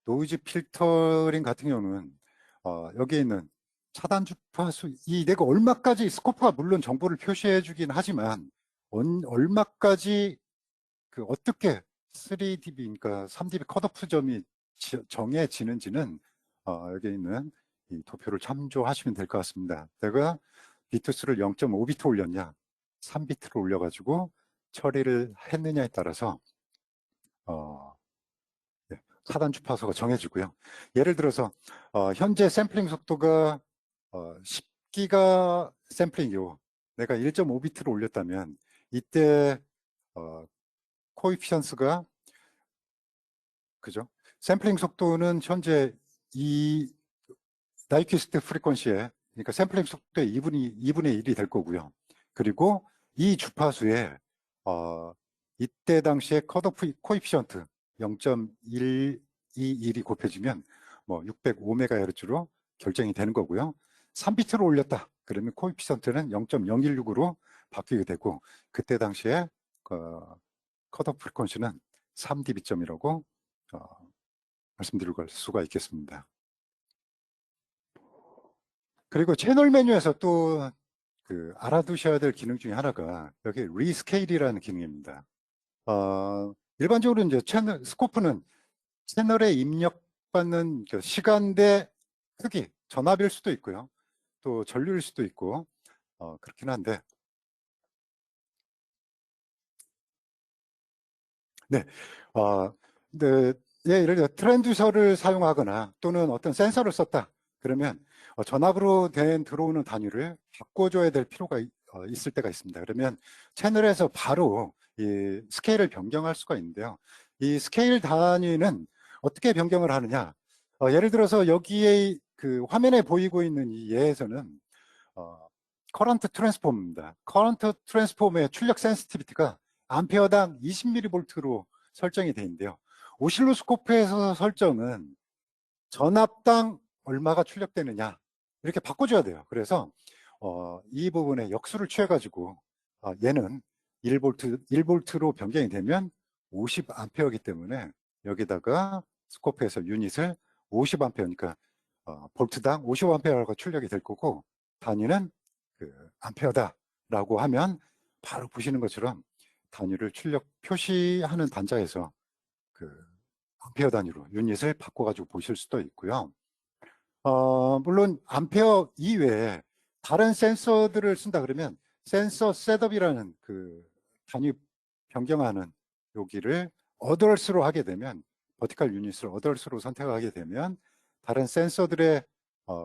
노이즈 필터링 같은 경우는 여기에 있는 차단 주파수, 내가 얼마까지 스코프가 물론 정보를 표시해 주긴 하지만 얼마까지 어떻게 3dB, 그러니까 3dB 컷오프 점이 정해지는지는 여기 있는 이 도표를 참조하시면 될 것 같습니다. 내가 비트수를 0.5비트 올렸냐, 3비트를 올려가지고 처리를 했느냐에 따라서 차단 주파수가 정해지고요. 예를 들어서 현재 샘플링 속도가 10기가 샘플링이고 내가 1.5비트를 올렸다면 이때 코이피션스가 그죠? 샘플링 속도는 현재 이 나이퀴스트 프리퀀시에 그러니까 샘플링 속도의 2분의 1이 될 거고요. 그리고 이 주파수에 이때 당시에 컷오프 코이피션트 0.121이 곱해지면 뭐 605MHz로 결정이 되는 거고요. 3비트로 올렸다. 그러면 코이피션트는 0.016으로 바뀌게 되고 그때 당시에 컷오프 프리퀀시는 3dB점이라고 말씀드릴 수가 있겠습니다. 그리고 채널 메뉴에서 또 알아두셔야 될 기능 중에 하나가 여기 리스케일이라는 기능입니다. 일반적으로 이제 스코프는 채널에 입력받는 시간대 크기, 전압일 수도 있고요. 또 전류일 수도 있고, 그렇긴 한데, 네, 근데 예를 들어 트랜듀서를 사용하거나 또는 어떤 센서를 썼다. 그러면 전압으로 된 들어오는 단위를 바꿔줘야 될 필요가 있을 때가 있습니다. 그러면 채널에서 바로 이 스케일을 변경할 수가 있는데요. 이 스케일 단위는 어떻게 변경을 하느냐? 예를 들어서 여기에 그 화면에 보이고 있는 이 예에서는 커런트 트랜스폼입니다. 커런트 트랜스폼의 출력 센시티비티가 암페어당 20mV로 설정이 되어 있는데요. 오실로스코프에서 설정은 전압당 얼마가 출력되느냐 이렇게 바꿔줘야 돼요. 그래서 이 부분에 역수를 취해가지고 얘는 1볼트로 변경이 되면 50A이기 때문에 여기다가 스코프에서 유닛을 50A니까 볼트당 50A가 출력이 될 거고 단위는 그 암페어다라고 하면 바로 보시는 것처럼 단위를 출력 표시하는 단자에서 그 암페어 단위로 유닛을 바꿔가지고 보실 수도 있고요. 물론 암페어 이외에 다른 센서들을 쓴다 그러면 센서 셋업이라는 그 단위 변경하는 여기를 어덜스로 하게 되면 버티컬 유닛을 어덜스로 선택하게 되면 다른 센서들의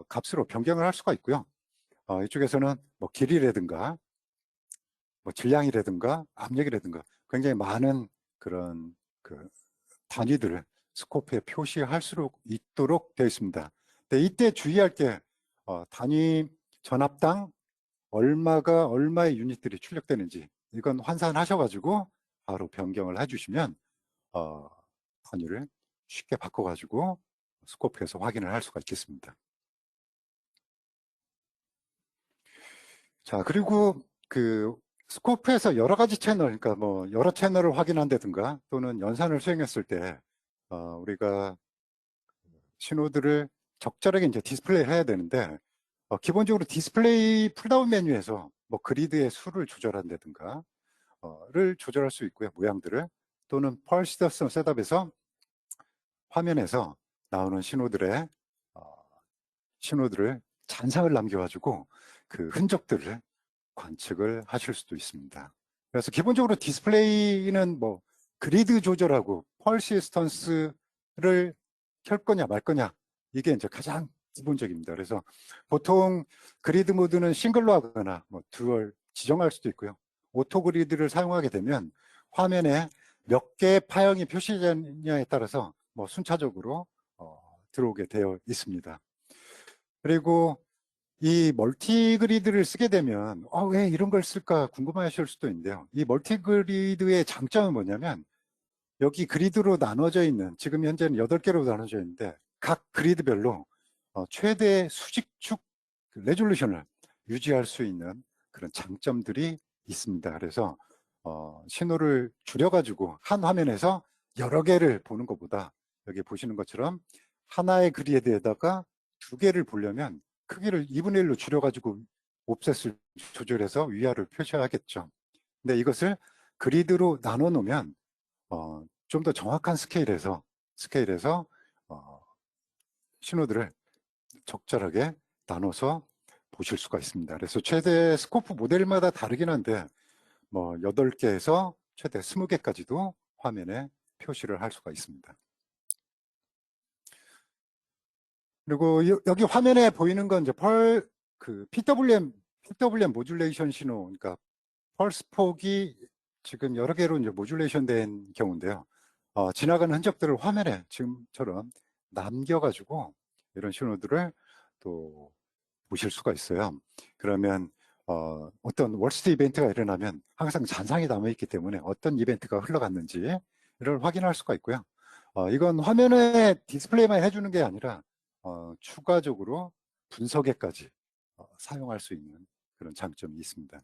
값으로 변경을 할 수가 있고요. 이쪽에서는 뭐 길이라든가 뭐 질량이라든가 압력이라든가 굉장히 많은 그런 그 단위들을 스코프에 표시할 수 있도록 되어 있습니다. 근데 이때 주의할 게 단위 전압당 얼마의 유닛들이 출력되는지 이건 환산하셔가지고 바로 변경을 해주시면 단위를 쉽게 바꿔가지고 스코프에서 확인을 할 수가 있겠습니다. 자, 그리고 그 스코프에서 여러 가지 채널, 그러니까 뭐 여러 채널을 확인한다든가 또는 연산을 수행했을 때 우리가 신호들을 적절하게 이제 디스플레이 해야 되는데 기본적으로 디스플레이 풀다운 메뉴에서 뭐 그리드의 수를 조절한다든가 를 조절할 수 있고요. 모양들을 또는 펄시더스 셋업에서 화면에서 나오는 신호들을 잔상을 남겨가지고 그 흔적들을 관측을 하실 수도 있습니다. 그래서 기본적으로 디스플레이는 뭐 그리드 조절하고 퍼시스턴스를 켤 거냐 말 거냐 이게 이제 가장 기본적입니다. 그래서 보통 그리드 모드는 싱글로 하거나 뭐 듀얼 지정할 수도 있고요. 오토 그리드를 사용하게 되면 화면에 몇 개의 파형이 표시되느냐에 따라서 뭐 순차적으로 들어오게 되어 있습니다. 그리고 이 멀티그리드를 쓰게 되면 왜 이런 걸 쓸까 궁금하실 수도 있는데요. 이 멀티그리드의 장점은 뭐냐면 여기 그리드로 나눠져 있는 지금 현재는 8개로 나눠져 있는데 각 그리드별로 최대 수직축 레졸루션을 유지할 수 있는 그런 장점들이 있습니다. 그래서 신호를 줄여가지고 한 화면에서 여러 개를 보는 것보다 여기 보시는 것처럼 하나의 그리드에다가 2개를 보려면 크기를 2분의 1로 줄여가지고 옵셋을 조절해서 위아래를 표시하겠죠. 근데 이것을 그리드로 나눠 놓으면 좀 더 정확한 스케일에서 신호들을 적절하게 나눠서 보실 수가 있습니다. 그래서 최대 스코프 모델마다 다르긴 한데 뭐 8개에서 최대 20개까지도 화면에 표시를 할 수가 있습니다. 그리고 여기 화면에 보이는 건 이제 PWM 모듈레이션 신호, 그러니까 펄스 폭이 지금 여러 개로 이제 모듈레이션 된 경우인데요. 지나가는 흔적들을 화면에 지금처럼 남겨가지고 이런 신호들을 또 보실 수가 있어요. 그러면 어떤 월스트 이벤트가 일어나면 항상 잔상이 남아있기 때문에 어떤 이벤트가 흘러갔는지를 확인할 수가 있고요. 이건 화면에 디스플레이만 해주는 게 아니라 추가적으로 분석에까지 사용할 수 있는 그런 장점이 있습니다.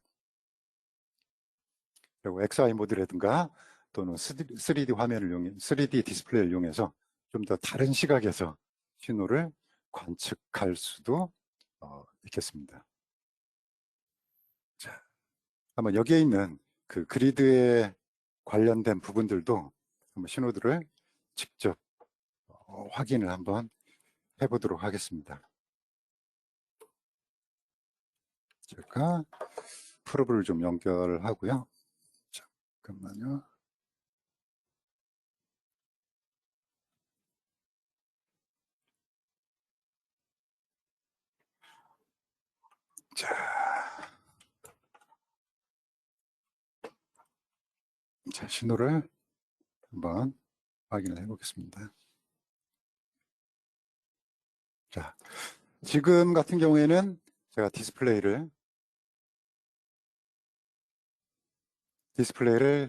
그리고 XY 모드라든가 또는 3D 화면을 3D 디스플레이를 이용해서 좀 더 다른 시각에서 신호를 관측할 수도 있겠습니다. 자, 한번 여기에 있는 그 그리드에 관련된 부분들도 한번 신호들을 직접 확인을 한번 해보도록 하겠습니다. 제가 프로브를 좀 연결하고요. 잠깐만요. 자, 신호를 한번 확인을 해보겠습니다. 자, 지금 같은 경우에는 제가 디스플레이를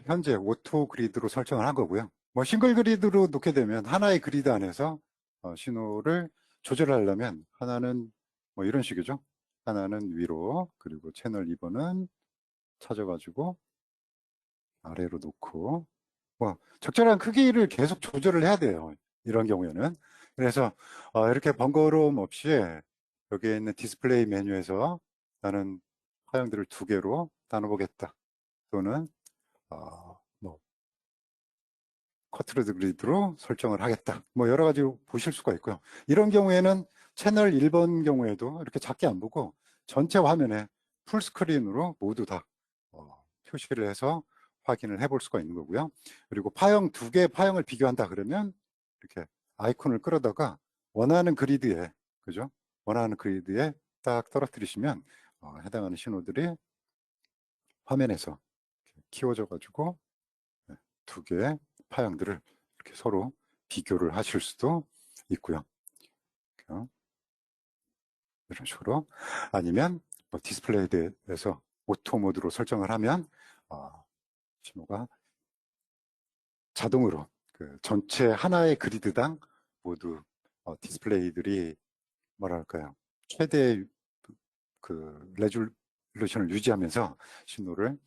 현재 오토 그리드로 설정을 한 거고요. 뭐 싱글 그리드로 놓게 되면 하나의 그리드 안에서 신호를 조절하려면 하나는 뭐 이런 식이죠. 하나는 위로, 그리고 채널 2번은 찾아가지고 아래로 놓고, 뭐 적절한 크기를 계속 조절을 해야 돼요. 이런 경우에는. 그래서 이렇게 번거로움 없이 여기에 있는 디스플레이 메뉴에서 나는 파형들을 2개로 나눠보겠다. 또는 뭐 커트로드 그리드로 설정을 하겠다. 뭐 여러 가지 보실 수가 있고요. 이런 경우에는 채널 1번 경우에도 이렇게 작게 안 보고 전체 화면에 풀스크린으로 모두 다 표시를 해서 확인을 해볼 수가 있는 거고요. 그리고 파형 2개의 파형을 비교한다 그러면 이렇게 아이콘을 끌어다가 원하는 그리드에, 그죠? 원하는 그리드에 딱 떨어뜨리시면 해당하는 신호들이 화면에서 키워져 가지고 2개의 파형들을 이렇게 서로 비교를 하실 수도 있고요. 이런 식으로. 아니면 뭐 디스플레이에서 오토 모드로 설정을 하면 신호가 자동으로 그 전체 하나의 그리드당 모두 디스플레이들이 뭐랄까요, 최대 그 레졸루션을 유지하면서 신호를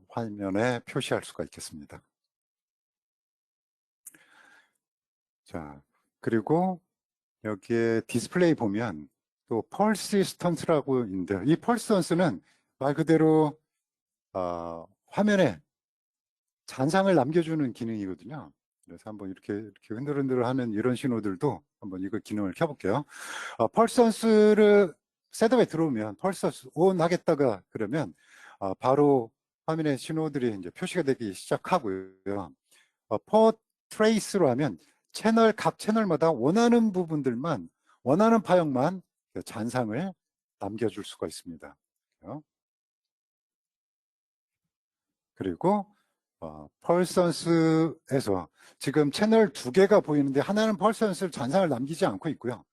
화면에 표시할 수가 있겠습니다. 자, 그리고 여기에 디스플레이 보면 또 퍼시스턴스라고 있는데요. 이 퍼시스턴스는 말 그대로 화면에 잔상을 남겨주는 기능이거든요. 그래서 한번 이렇게 흔들흔들 하는 이런 신호들도 한번 이거 기능을 켜볼게요. 퍼시스턴스를 셋업에 들어오면 퍼시스턴스 온 하겠다가 그러면 바로 화면에 신호들이 이제 표시가 되기 시작하고요. 퍼 트레이스로 하면 각 채널마다 원하는 부분들만, 원하는 파형만 잔상을 남겨줄 수가 있습니다. 그리고 펄선스에서 지금 채널 2개가 보이는데 하나는 펄선스 잔상을 남기지 않고 있고요.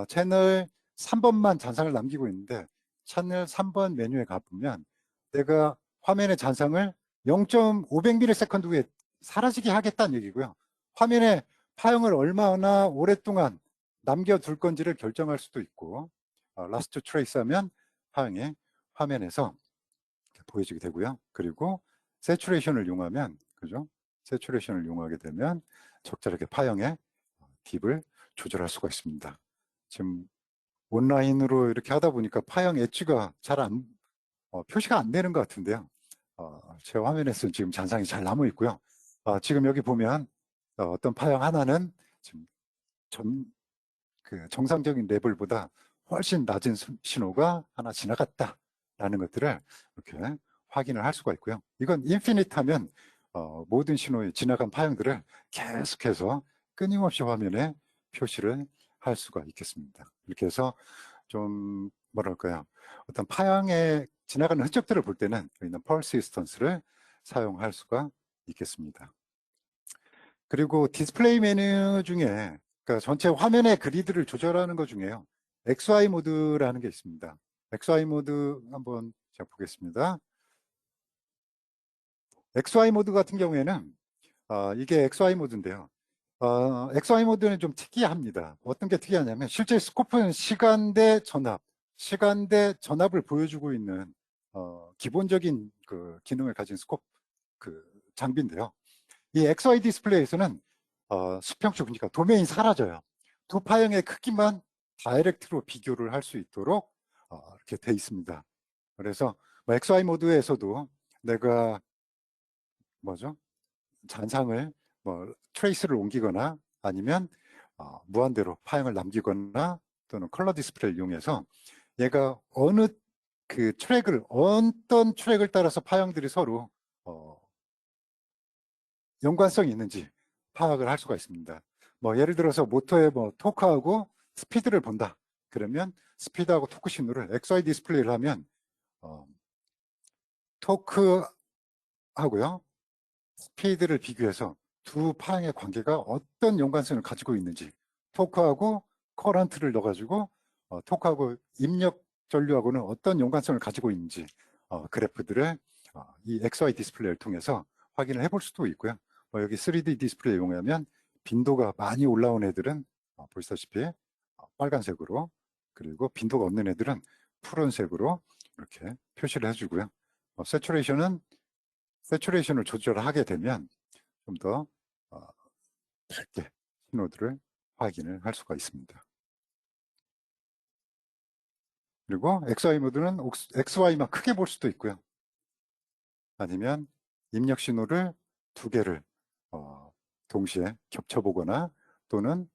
채널 3번만 잔상을 남기고 있는데 채널 3번 메뉴에 가보면 내가 화면의 잔상을 0.500ms 후에 사라지게 하겠다는 얘기고요. 화면에 파형을 얼마나 오랫동안 남겨둘 건지를 결정할 수도 있고, 라스트 트레이스 하면 파형이 화면에서 보여지게 되고요. 그리고 세츄레이션을 이용하면, 그죠? 세츄레이션을 이용하게 되면 적절하게 파형의 딥을 조절할 수가 있습니다. 지금 온라인으로 이렇게 하다 보니까 파형 엣지가 잘 표시가 안 되는 것 같은데요. 제 화면에서 지금 잔상이 잘 남아 있고요. 지금 여기 보면 어떤 파형 하나는 지금 정상적인 레벨보다 훨씬 낮은 신호가 하나 지나갔다라는 것들을 이렇게 확인을 할 수가 있고요. 이건 인피니트 하면 모든 신호에 지나간 파형들을 계속해서 끊임없이 화면에 표시를 할 수가 있겠습니다. 이렇게 해서 좀 뭐랄까요, 어떤 파형에 지나가는 흔적들을 볼 때는 저희는 퍼시스턴스를 사용할 수가 있겠습니다. 그리고 디스플레이 메뉴 중에, 그러니까 전체 화면의 그리드를 조절하는 것 중에요, XY 모드라는 게 있습니다. XY 모드 한번 제가 보겠습니다. XY 모드 같은 경우에는 이게 XY 모드인데요. XY 모드는 좀 특이합니다. 어떤 게 특이하냐면 실제 스코프는 시간대 전압을 보여주고 있는 기본적인 그 기능을 가진 스코프 장비인데요. 이 XY 디스플레이에서는 수평축, 그러니까 도메인이 사라져요. 두 파형의 크기만 다이렉트로 비교를 할 수 있도록 이렇게 돼 있습니다. 그래서 뭐 XY 모드에서도 내가 잔상을 트레이스를 옮기거나 아니면 무한대로 파형을 남기거나 또는 컬러 디스플레이를 이용해서 얘가 어느 그 트랙을 어떤 트랙을 따라서 파형들이 서로 연관성이 있는지 파악을 할 수가 있습니다. 뭐 예를 들어서 모터의 뭐 토크하고 스피드를 본다. 그러면 스피드하고 토크 신호를 XY 디스플레이를 하면 토크하고요 스피드를 비교해서 두 파형의 관계가 어떤 연관성을 가지고 있는지, 토크하고 커런트를 넣어가지고 토크하고 입력 전류하고는 어떤 연관성을 가지고 있는지 그래프들을 이 XY 디스플레이를 통해서 확인을 해볼 수도 있고요. 여기 3D 디스플레이 이용하면 빈도가 많이 올라온 애들은 보시다시피 빨간색으로, 그리고 빈도가 없는 애들은 푸른색으로 이렇게 표시를 해주고요. 세츄레이션을 조절하게 되면 좀 더 밝게 신호들을 확인을 할 수가 있습니다. 그리고 XY 모드는 XY만 크게 볼 수도 있고요. 아니면 입력 신호를 두 개를 동시에 겹쳐보거나 또는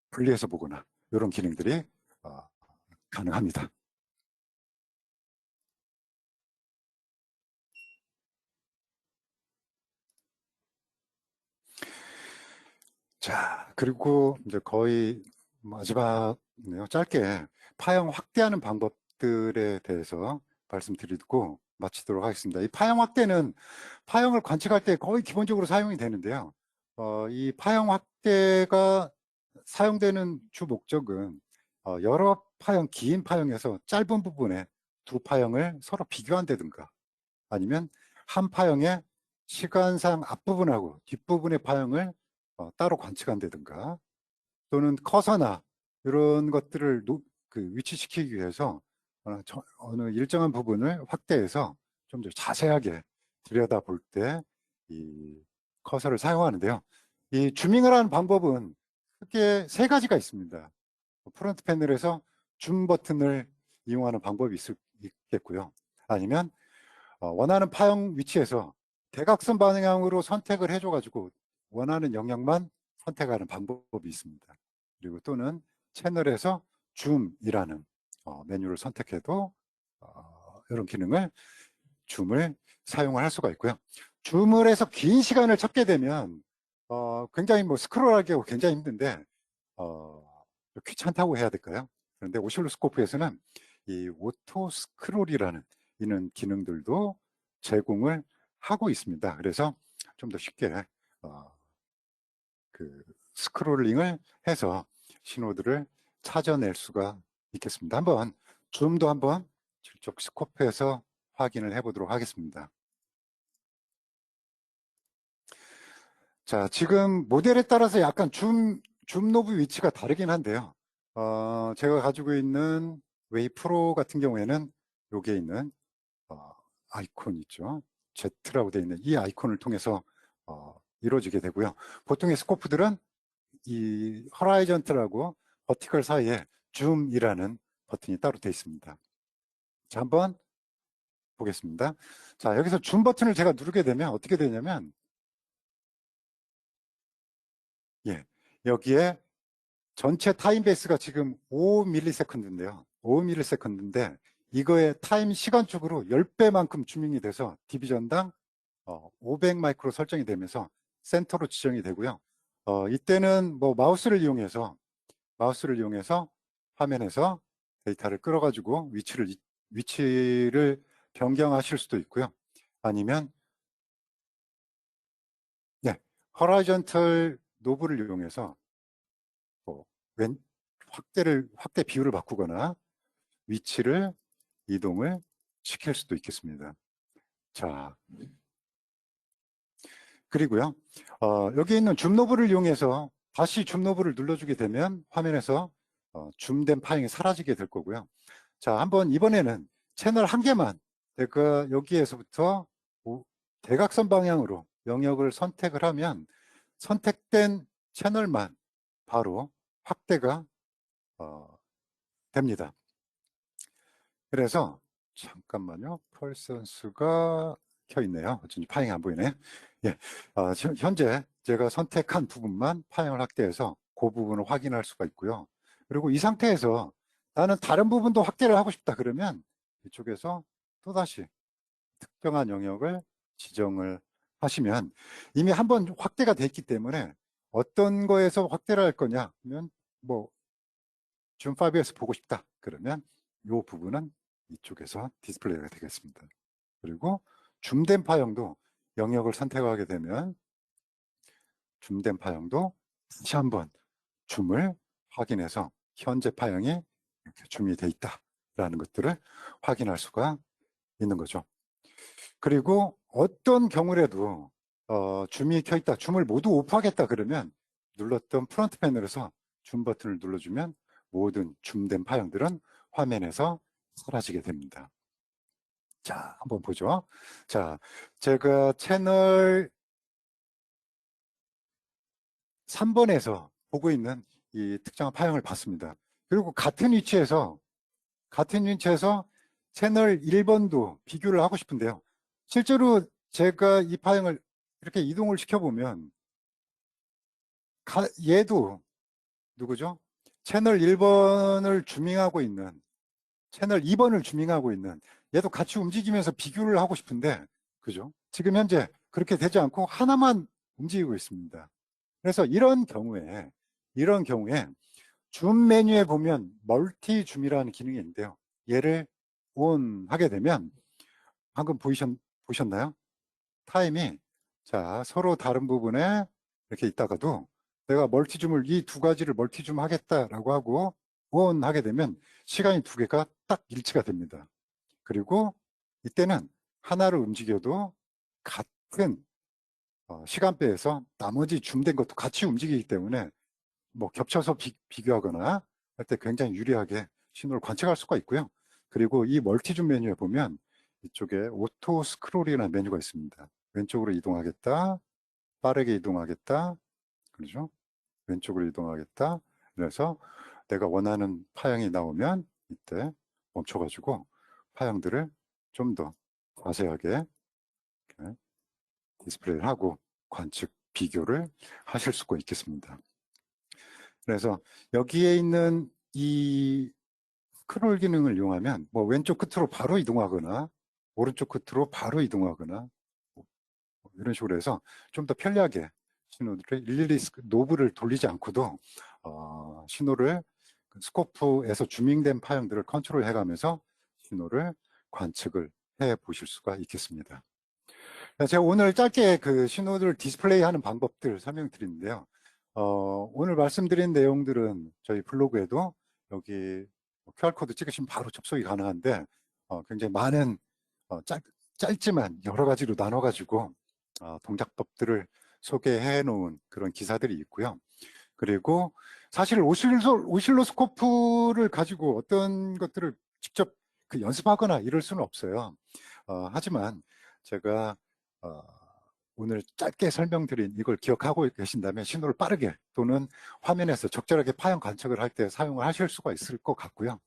분리해서 보거나 이런 기능들이 가능합니다. 자, 그리고 이제 거의 마지막이네요. 짧게 파형 확대하는 방법들에 대해서 말씀드리고 마치도록 하겠습니다. 이 파형 확대는 파형을 관측할 때 거의 기본적으로 사용이 되는데요. 이 파형 확대가 사용되는 주 목적은 여러 파형, 긴 파형에서 짧은 부분에 두 파형을 서로 비교한다든가 아니면 한 파형의 시간상 앞부분하고 뒷부분의 파형을 따로 관측한다든가 또는 커서나 이런 것들을 위치시키기 위해서 어느 일정한 부분을 확대해서 좀 더 자세하게 들여다볼 때 이 커서를 사용하는데요. 이 주밍을 하는 방법은 크게 세 가지가 있습니다. 프론트 패널에서 줌 버튼을 이용하는 방법이 있겠고요. 아니면 원하는 파형 위치에서 대각선 방향으로 선택을 해줘가지고 원하는 영역만 선택하는 방법이 있습니다. 그리고 또는 채널에서 줌이라는 메뉴를 선택해도 이런 기능을 줌을 사용을 할 수가 있고요. 줌을 해서 긴 시간을 찾게 되면 굉장히 뭐 스크롤하기 굉장히 힘든데 귀찮다고 해야 될까요? 그런데 오실로스코프에서는 이 오토 스크롤이라는 이런 기능들도 제공을 하고 있습니다. 그래서 좀 더 쉽게 그 스크롤링을 해서 신호들을 찾아낼 수가 있겠습니다. 한번 줌도 한번 직접 스코프에서 확인을 해보도록 하겠습니다. 자, 지금 모델에 따라서 약간 줌 노브 위치가 다르긴 한데요. 제가 가지고 있는 웨이 프로 같은 경우에는 여기에 있는 아이콘 있죠. Z라고 되어 있는 이 아이콘을 통해서 이루어지게 되고요. 보통의 스코프들은 이 허라이전트라고 버티컬 사이에 줌이라는 버튼이 따로 되어 있습니다. 자, 한번 보겠습니다. 자, 여기서 줌 버튼을 제가 누르게 되면 어떻게 되냐면 여기에 전체 타임 베이스가 지금 5ms인데요. 5ms인데 이거의 타임 시간축으로 10배만큼 줌밍이 돼서 디비전당 500 마이크로 설정이 되면서 센터로 지정이 되고요. 이때는 뭐 마우스를 이용해서 화면에서 데이터를 끌어가지고 위치를 변경하실 수도 있고요. 아니면 허라이전털 노브를 이용해서 확대 비율을 바꾸거나 위치를 이동을 시킬 수도 있겠습니다. 자, 그리고요. 여기 있는 줌 노브를 이용해서 다시 줌 노브를 눌러주게 되면 화면에서 줌된 파형이 사라지게 될 거고요. 자, 한번 이번에는 채널 한 개만 제가 여기에서부터 대각선 방향으로 영역을 선택을 하면 선택된 채널만 바로 확대가 됩니다. 그래서 잠깐만요. 펄선수가 켜 있네요. 어쩐지 파형이 안 보이네. 예, 현재 제가 선택한 부분만 파형을 확대해서 그 부분을 확인할 수가 있고요. 그리고 이 상태에서 나는 다른 부분도 확대를 하고 싶다 그러면 이쪽에서 또다시 특정한 영역을 지정을 하시면 이미 한번 확대가 됐기 때문에 어떤 거에서 확대를 할 거냐 하면 뭐 줌5에서 보고 싶다 그러면 이 부분은 이쪽에서 디스플레이가 되겠습니다. 그리고 줌된 파형도 영역을 선택하게 되면 줌된 파형도 다시 한번 줌을 확인해서 현재 파형이 이렇게 줌이 돼 있다라는 것들을 확인할 수가 있는 거죠. 그리고 어떤 경우라도 줌이 켜 있다, 줌을 모두 오프하겠다 그러면 눌렀던 프론트 패널에서 줌 버튼을 눌러주면 모든 줌된 파형들은 화면에서 사라지게 됩니다. 자, 한번 보죠. 자, 제가 채널 3번에서 보고 있는 이 특정한 파형을 봤습니다. 그리고 같은 위치에서 채널 1번도 비교를 하고 싶은데요. 실제로 제가 이 파형을 이렇게 이동을 시켜보면 얘도 누구죠? 채널 1번을 주밍하고 있는, 채널 2번을 주밍하고 있는 얘도 같이 움직이면서 비교를 하고 싶은데, 그죠? 지금 현재 그렇게 되지 않고 하나만 움직이고 있습니다. 그래서 이런 경우에 줌 메뉴에 보면 멀티 줌이라는 기능이 있는데요. 얘를 온 하게 되면 방금 보셨나요? 타임이 자 서로 다른 부분에 이렇게 있다가도 내가 멀티줌을 이 두 가지를 멀티줌 하겠다라고 하고 온 하게 되면 시간이 두 개가 딱 일치가 됩니다. 그리고 이때는 하나를 움직여도 같은 시간대에서 나머지 줌된 것도 같이 움직이기 때문에 뭐 겹쳐서 비교하거나 할 때 굉장히 유리하게 신호를 관측할 수가 있고요. 그리고 이 멀티줌 메뉴에 보면 이쪽에 오토 스크롤이라는 메뉴가 있습니다. 왼쪽으로 이동하겠다, 빠르게 이동하겠다, 그렇죠? 왼쪽으로 이동하겠다. 그래서 내가 원하는 파형이 나오면 이때 멈춰가지고 파형들을 좀 더 자세하게 이렇게 디스플레이를 하고 관측, 비교를 하실 수가 있겠습니다. 그래서 여기에 있는 이 스크롤 기능을 이용하면 뭐 왼쪽 끝으로 바로 이동하거나 오른쪽 끝으로 바로 이동하거나 뭐 이런 식으로 해서 좀 더 편리하게 신호들을 일일이 노브를 돌리지 않고도 신호를 스코프에서 주밍된 파형들을 컨트롤 해가면서 신호를 관측을 해 보실 수가 있겠습니다. 제가 오늘 짧게 그 신호를 디스플레이 하는 방법들 설명드리는데요. 오늘 말씀드린 내용들은 저희 블로그에도 여기 QR코드 찍으시면 바로 접속이 가능한데 굉장히 많은 짧지만 여러 가지로 나눠가지고 동작법들을 소개해 놓은 그런 기사들이 있고요. 그리고 사실 오실로스코프를 가지고 어떤 것들을 직접 연습하거나 이럴 수는 없어요. 하지만 제가 오늘 짧게 설명드린 이걸 기억하고 계신다면 신호를 빠르게 또는 화면에서 적절하게 파형 관측을 할 때 사용을 하실 수가 있을 것 같고요.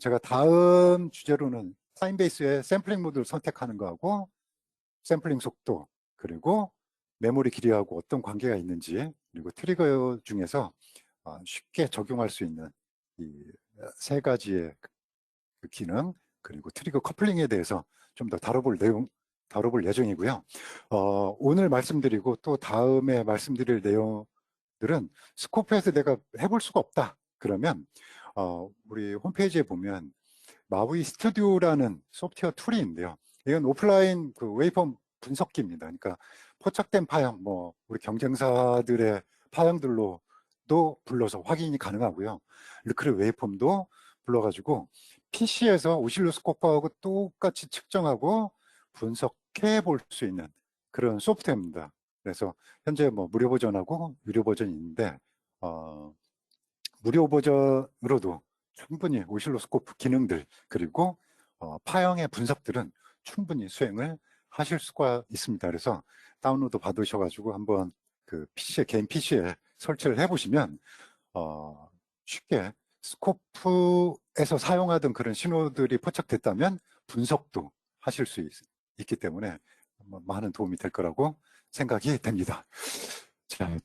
제가 다음 주제로는 타임베이스의 샘플링 모드를 선택하는 거하고 샘플링 속도 그리고 메모리 길이하고 어떤 관계가 있는지 그리고 트리거 중에서 쉽게 적용할 수 있는 이 세 가지의 그 기능 그리고 트리거 커플링에 대해서 좀 더 다뤄볼 예정이고요. 오늘 말씀드리고 또 다음에 말씀드릴 내용들은 스코프에서 내가 해볼 수가 없다. 그러면 우리 홈페이지에 보면 마브이 스튜디오라는 소프트웨어 툴이 있는데요. 이건 오프라인 그 웨이폼 분석기입니다. 그러니까 포착된 파형, 뭐 우리 경쟁사들의 파형들로도 불러서 확인이 가능하고요. 그리고 웨이폼도 불러가지고 PC에서 오실로스코프하고 똑같이 측정하고 분석해 볼 수 있는 그런 소프트웨어입니다. 그래서 현재 뭐 무료 버전하고 유료 버전이 있는데 무료 버전으로도 충분히 오실로스코프 기능들 그리고 파형의 분석들은 충분히 수행을 하실 수가 있습니다. 그래서 다운로드 받으셔가지고 한번 그 개인 PC에 설치를 해보시면 쉽게 스코프에서 사용하던 그런 신호들이 포착됐다면 분석도 하실 수 있기 때문에 많은 도움이 될 거라고 생각이 됩니다. 자,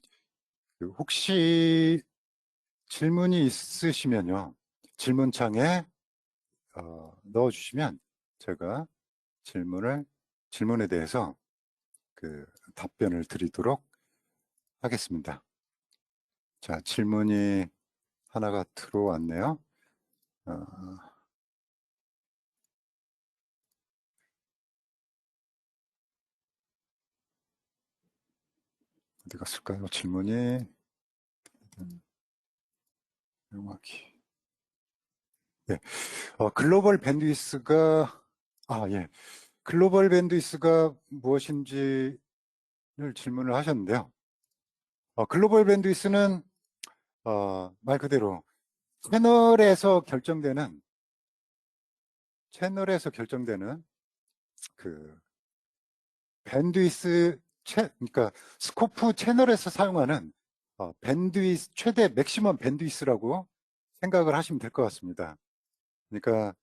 혹시 질문이 있으시면요. 질문창에 넣어주시면 제가 질문에 대해서 그 답변을 드리도록 하겠습니다. 자, 질문이 하나가 들어왔네요. 어디 갔을까요? 질문이 명확히. 네. 글로벌 밴드위스가 예. 글로벌 밴드위스가 무엇인지를 질문을 하셨는데요. 글로벌 밴드위스는 말 그대로 채널에서 결정되는 그 밴드위스 그러니까 스코프 채널에서 사용하는 밴드위스 최대 맥시멈 밴드위스라고 생각을 하시면 될 것 같습니다. 그러니까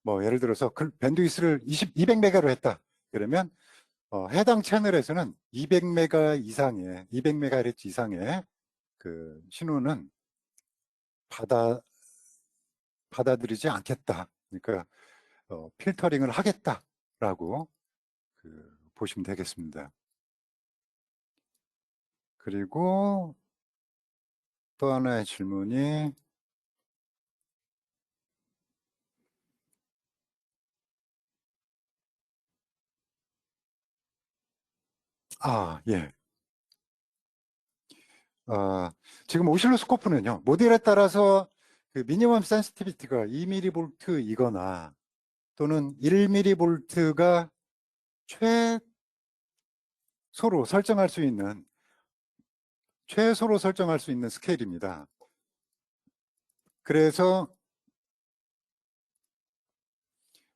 뭐 예를 들어서 밴드위스를 200메가로 했다. 그러면 해당 채널에서는 200메가헤르츠 이상의 그 신호는 받아들이지 않겠다. 그러니까 필터링을 하겠다라고 보시면 되겠습니다. 그리고 또 하나의 질문이 예. 지금 오실로스코프는요, 모델에 따라서 그 미니멈 센시티비티가 2mV 또는 1mV가 최소로 설정할 수 있는 스케일입니다. 그래서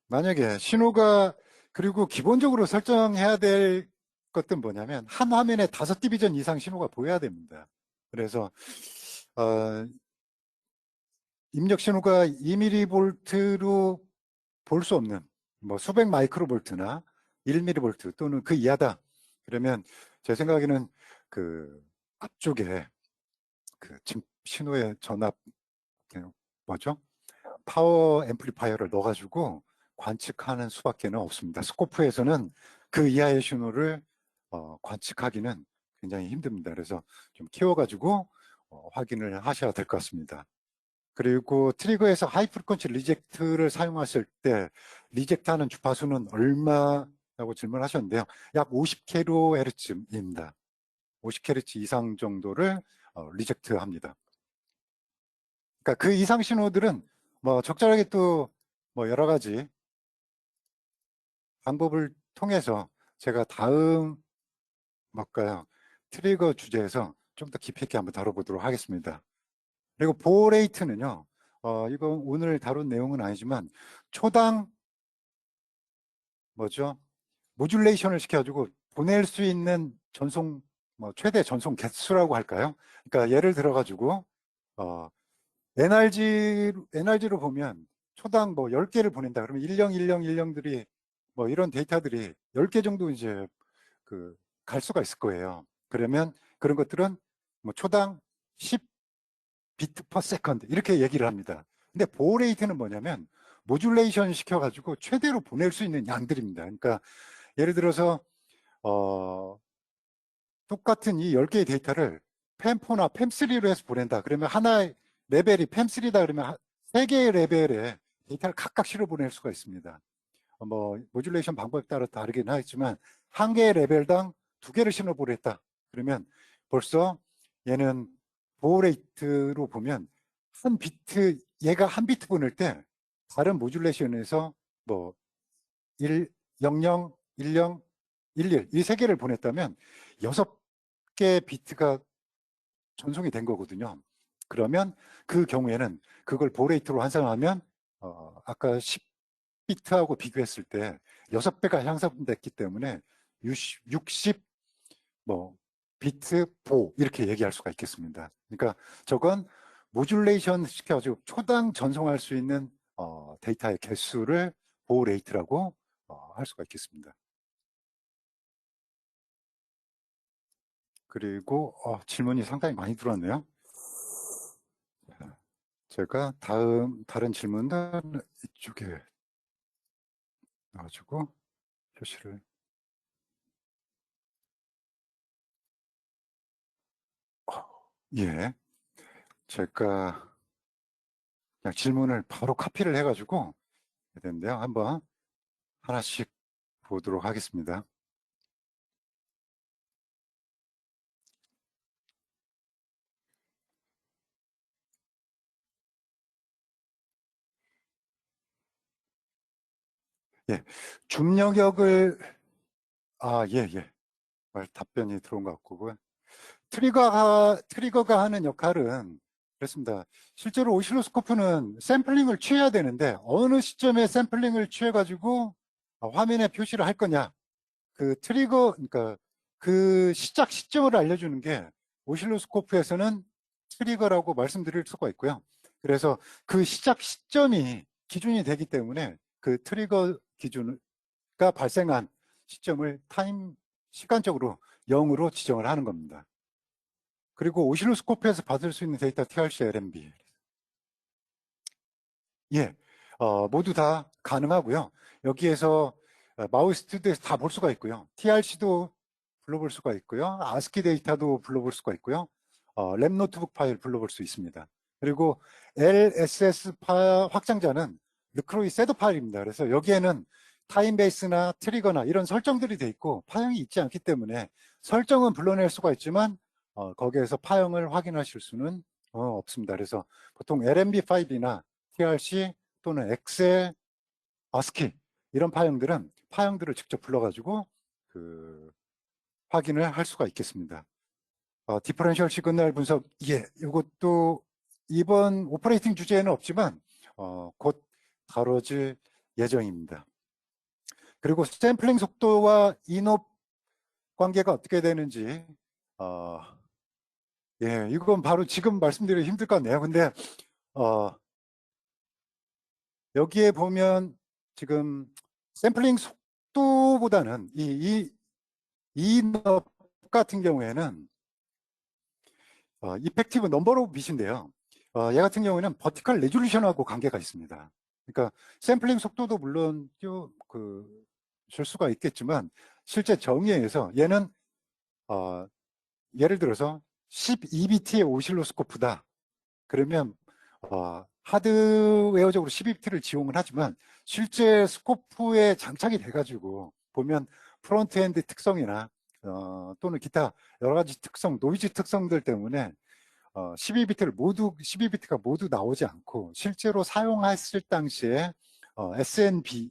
만약에 신호가 그리고 기본적으로 설정해야 될 것은 뭐냐면 한 화면에 5디비전 이상 신호가 보여야 됩니다. 그래서 입력 신호가 2mV로 볼 수 없는 뭐 수백 마이크로볼트나 1mV 또는 그 이하다. 그러면 제 생각에는 그 앞쪽에 그 신호의 전압 뭐죠? 파워 앰플리파이어를 넣어가지고 관측하는 수밖에는 없습니다. 스코프에서는 그 이하의 신호를 관측하기는 굉장히 힘듭니다. 그래서 좀 키워가지고 확인을 하셔야 될 것 같습니다. 그리고 트리거에서 하이 프리퀀시 리젝트를 사용하실 때 리젝트하는 주파수는 얼마라고 질문하셨는데요. 약 50kHz입니다. 50kHz 이상 정도를 리젝트합니다. 그러니까 그 이상 신호들은 뭐 적절하게 또 뭐 여러 가지 방법을 통해서 제가 다음 트리거 주제에서 좀 더 깊이 있게 한번 다뤄보도록 하겠습니다. 그리고 보호 레이트는요, 이거 오늘 다룬 내용은 아니지만 초당 모듈레이션을 시켜가지고 보낼 수 있는 최대 전송 개수라고 할까요? 그러니까 예를 들어가지고 NRG로 보면 초당 10개를 보낸다. 그러면 1010들이 이런 데이터들이 10개 정도 이제 갈 수가 있을 거예요. 그러면 그런 것들은 초당 10비트 퍼 세컨드 이렇게 얘기를 합니다. 근데 보호 레이트는 뭐냐면 모듈레이션 시켜가지고 최대로 보낼 수 있는 양들입니다. 그러니까 예를 들어서 똑같은 이 10개의 데이터를 팸4나 팸3로 해서 보낸다. 그러면 하나의 레벨이 팸3다 그러면 3개의 레벨에 데이터를 각각 실어 보낼 수가 있습니다. 모듈레이션 방법에 따라 다르긴 하겠지만 한 개의 레벨당 2개를 신호 보냈다. 그러면 벌써 얘는 보호 레이트로 보면 얘가 한 비트 보낼 때 다른 모듈레이션에서 1, 00, 10, 11 이 세 개를 보냈다면 6개 비트가 전송이 된 거거든요. 그러면 그 경우에는 그걸 보호 레이트로 환산하면 아까 10비트하고 비교했을 때 6배가 향상됐기 때문에 60 비트 보 이렇게 얘기할 수가 있겠습니다. 그러니까 저건 모듈레이션 시켜가지고 초당 전송할 수 있는 데이터의 개수를 보호 레이트라고 할 수가 있겠습니다. 그리고 질문이 상당히 많이 들어왔네요. 제가 다른 질문은 이쪽에 넣어주고 표시를. 예, 제가 그냥 질문을 바로 카피를 해가지고 되는데요. 한번 하나씩 보도록 하겠습니다. 예, 줌 영역을 예. 답변이 들어온 것 같고요. 트리거가 하는 역할은 그렇습니다. 실제로 오실로스코프는 샘플링을 취해야 되는데 어느 시점에 샘플링을 취해가지고 화면에 표시를 할 거냐. 그 트리거, 그러니까 그 시작 시점을 알려주는 게 오실로스코프에서는 트리거라고 말씀드릴 수가 있고요. 그래서 그 시작 시점이 기준이 되기 때문에 그 트리거 기준가 발생한 시점을 시간적으로 0으로 지정을 하는 겁니다. 그리고 오실로스코프에서 받을 수 있는 데이터 TRC, LNB. 예, 모두 다 가능하고요. 여기에서 마우스 스튜디오에서 다 볼 수가 있고요. TRC도 불러볼 수가 있고요. 아스키 데이터도 불러볼 수가 있고요. 랩 노트북 파일 불러볼 수 있습니다. 그리고 LSS 확장자는 르크로이 셋업 파일입니다. 그래서 여기에는 타임베이스나 트리거나 이런 설정들이 돼 있고 파형이 있지 않기 때문에 설정은 불러낼 수가 있지만 거기에서 파형을 확인하실 수는 없습니다. 그래서 보통 LMB5나 TRC 또는 엑셀, 아스키 이런 파형들을 직접 불러가지고 그 확인을 할 수가 있겠습니다. 디퍼런셜 시그널 분석, 이것도 이번 오퍼레이팅 주제에는 없지만 곧 다뤄질 예정입니다. 그리고 샘플링 속도와 인옵 관계가 어떻게 되는지 이건 바로 지금 말씀드리기 힘들 것 같네요. 근데 여기에 보면 지금 샘플링 속도보다는 이 인옵 같은 경우에는 이펙티브 넘버 오브 빛인데요. 얘 같은 경우에는 버티컬 레졸루션하고 관계가 있습니다. 그러니까 샘플링 속도도 물론 줄 수가 있겠지만 실제 정의에서 얘는 예를 들어서 12비트의 오실로스코프다. 그러면 하드웨어적으로 12비트를 지원을 하지만 실제 스코프에 장착이 돼가지고 보면 프론트엔드 특성이나 또는 기타 여러 가지 특성, 노이즈 특성들 때문에 12비트가 모두 나오지 않고 실제로 사용했을 당시에 SNB,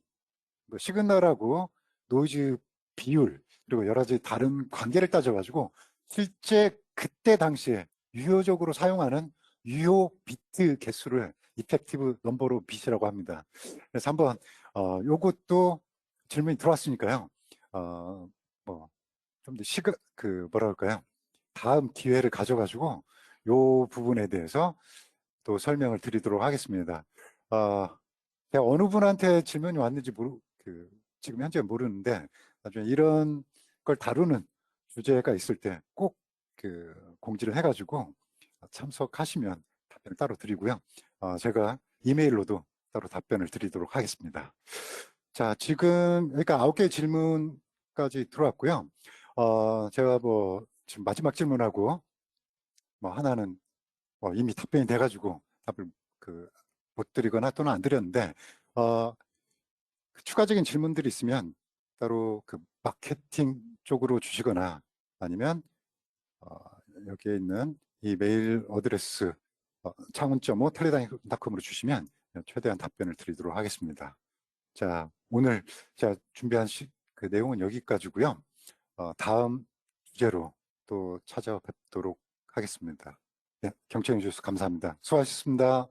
시그널하고 노이즈 비율, 그리고 여러 가지 다른 관계를 따져가지고 실제 그때 당시에 유효적으로 사용하는 유효 비트 개수를 이펙티브 넘버로 빛이라고 합니다. 그래서 한번 요것도 질문이 들어왔으니까요. 좀 더 뭐랄까요? 다음 기회를 가져가지고 요 부분에 대해서 또 설명을 드리도록 하겠습니다. 제가 어느 분한테 질문이 왔는지 지금 현재 모르는데 나중에 이런 걸 다루는 주제가 있을 때 꼭 공지를 해가지고 참석하시면 답변을 따로 드리고요. 제가 이메일로도 따로 답변을 드리도록 하겠습니다. 자, 지금 그러니까 9개의 질문까지 들어왔고요. 제가 지금 마지막 질문하고 하나는 이미 답변이 돼가지고 답을 못 드리거나 또는 안 드렸는데 추가적인 질문들이 있으면 따로 마케팅 쪽으로 주시거나 아니면 여기에 있는 이 메일 어드레스 창훈.5텔레다잉닷컴으로 주시면 최대한 답변을 드리도록 하겠습니다. 자, 오늘 제가 준비한 그 내용은 여기까지고요. 다음 주제로 또 찾아뵙도록 하겠습니다. 네, 경청해 주셔서 감사합니다. 수고하셨습니다.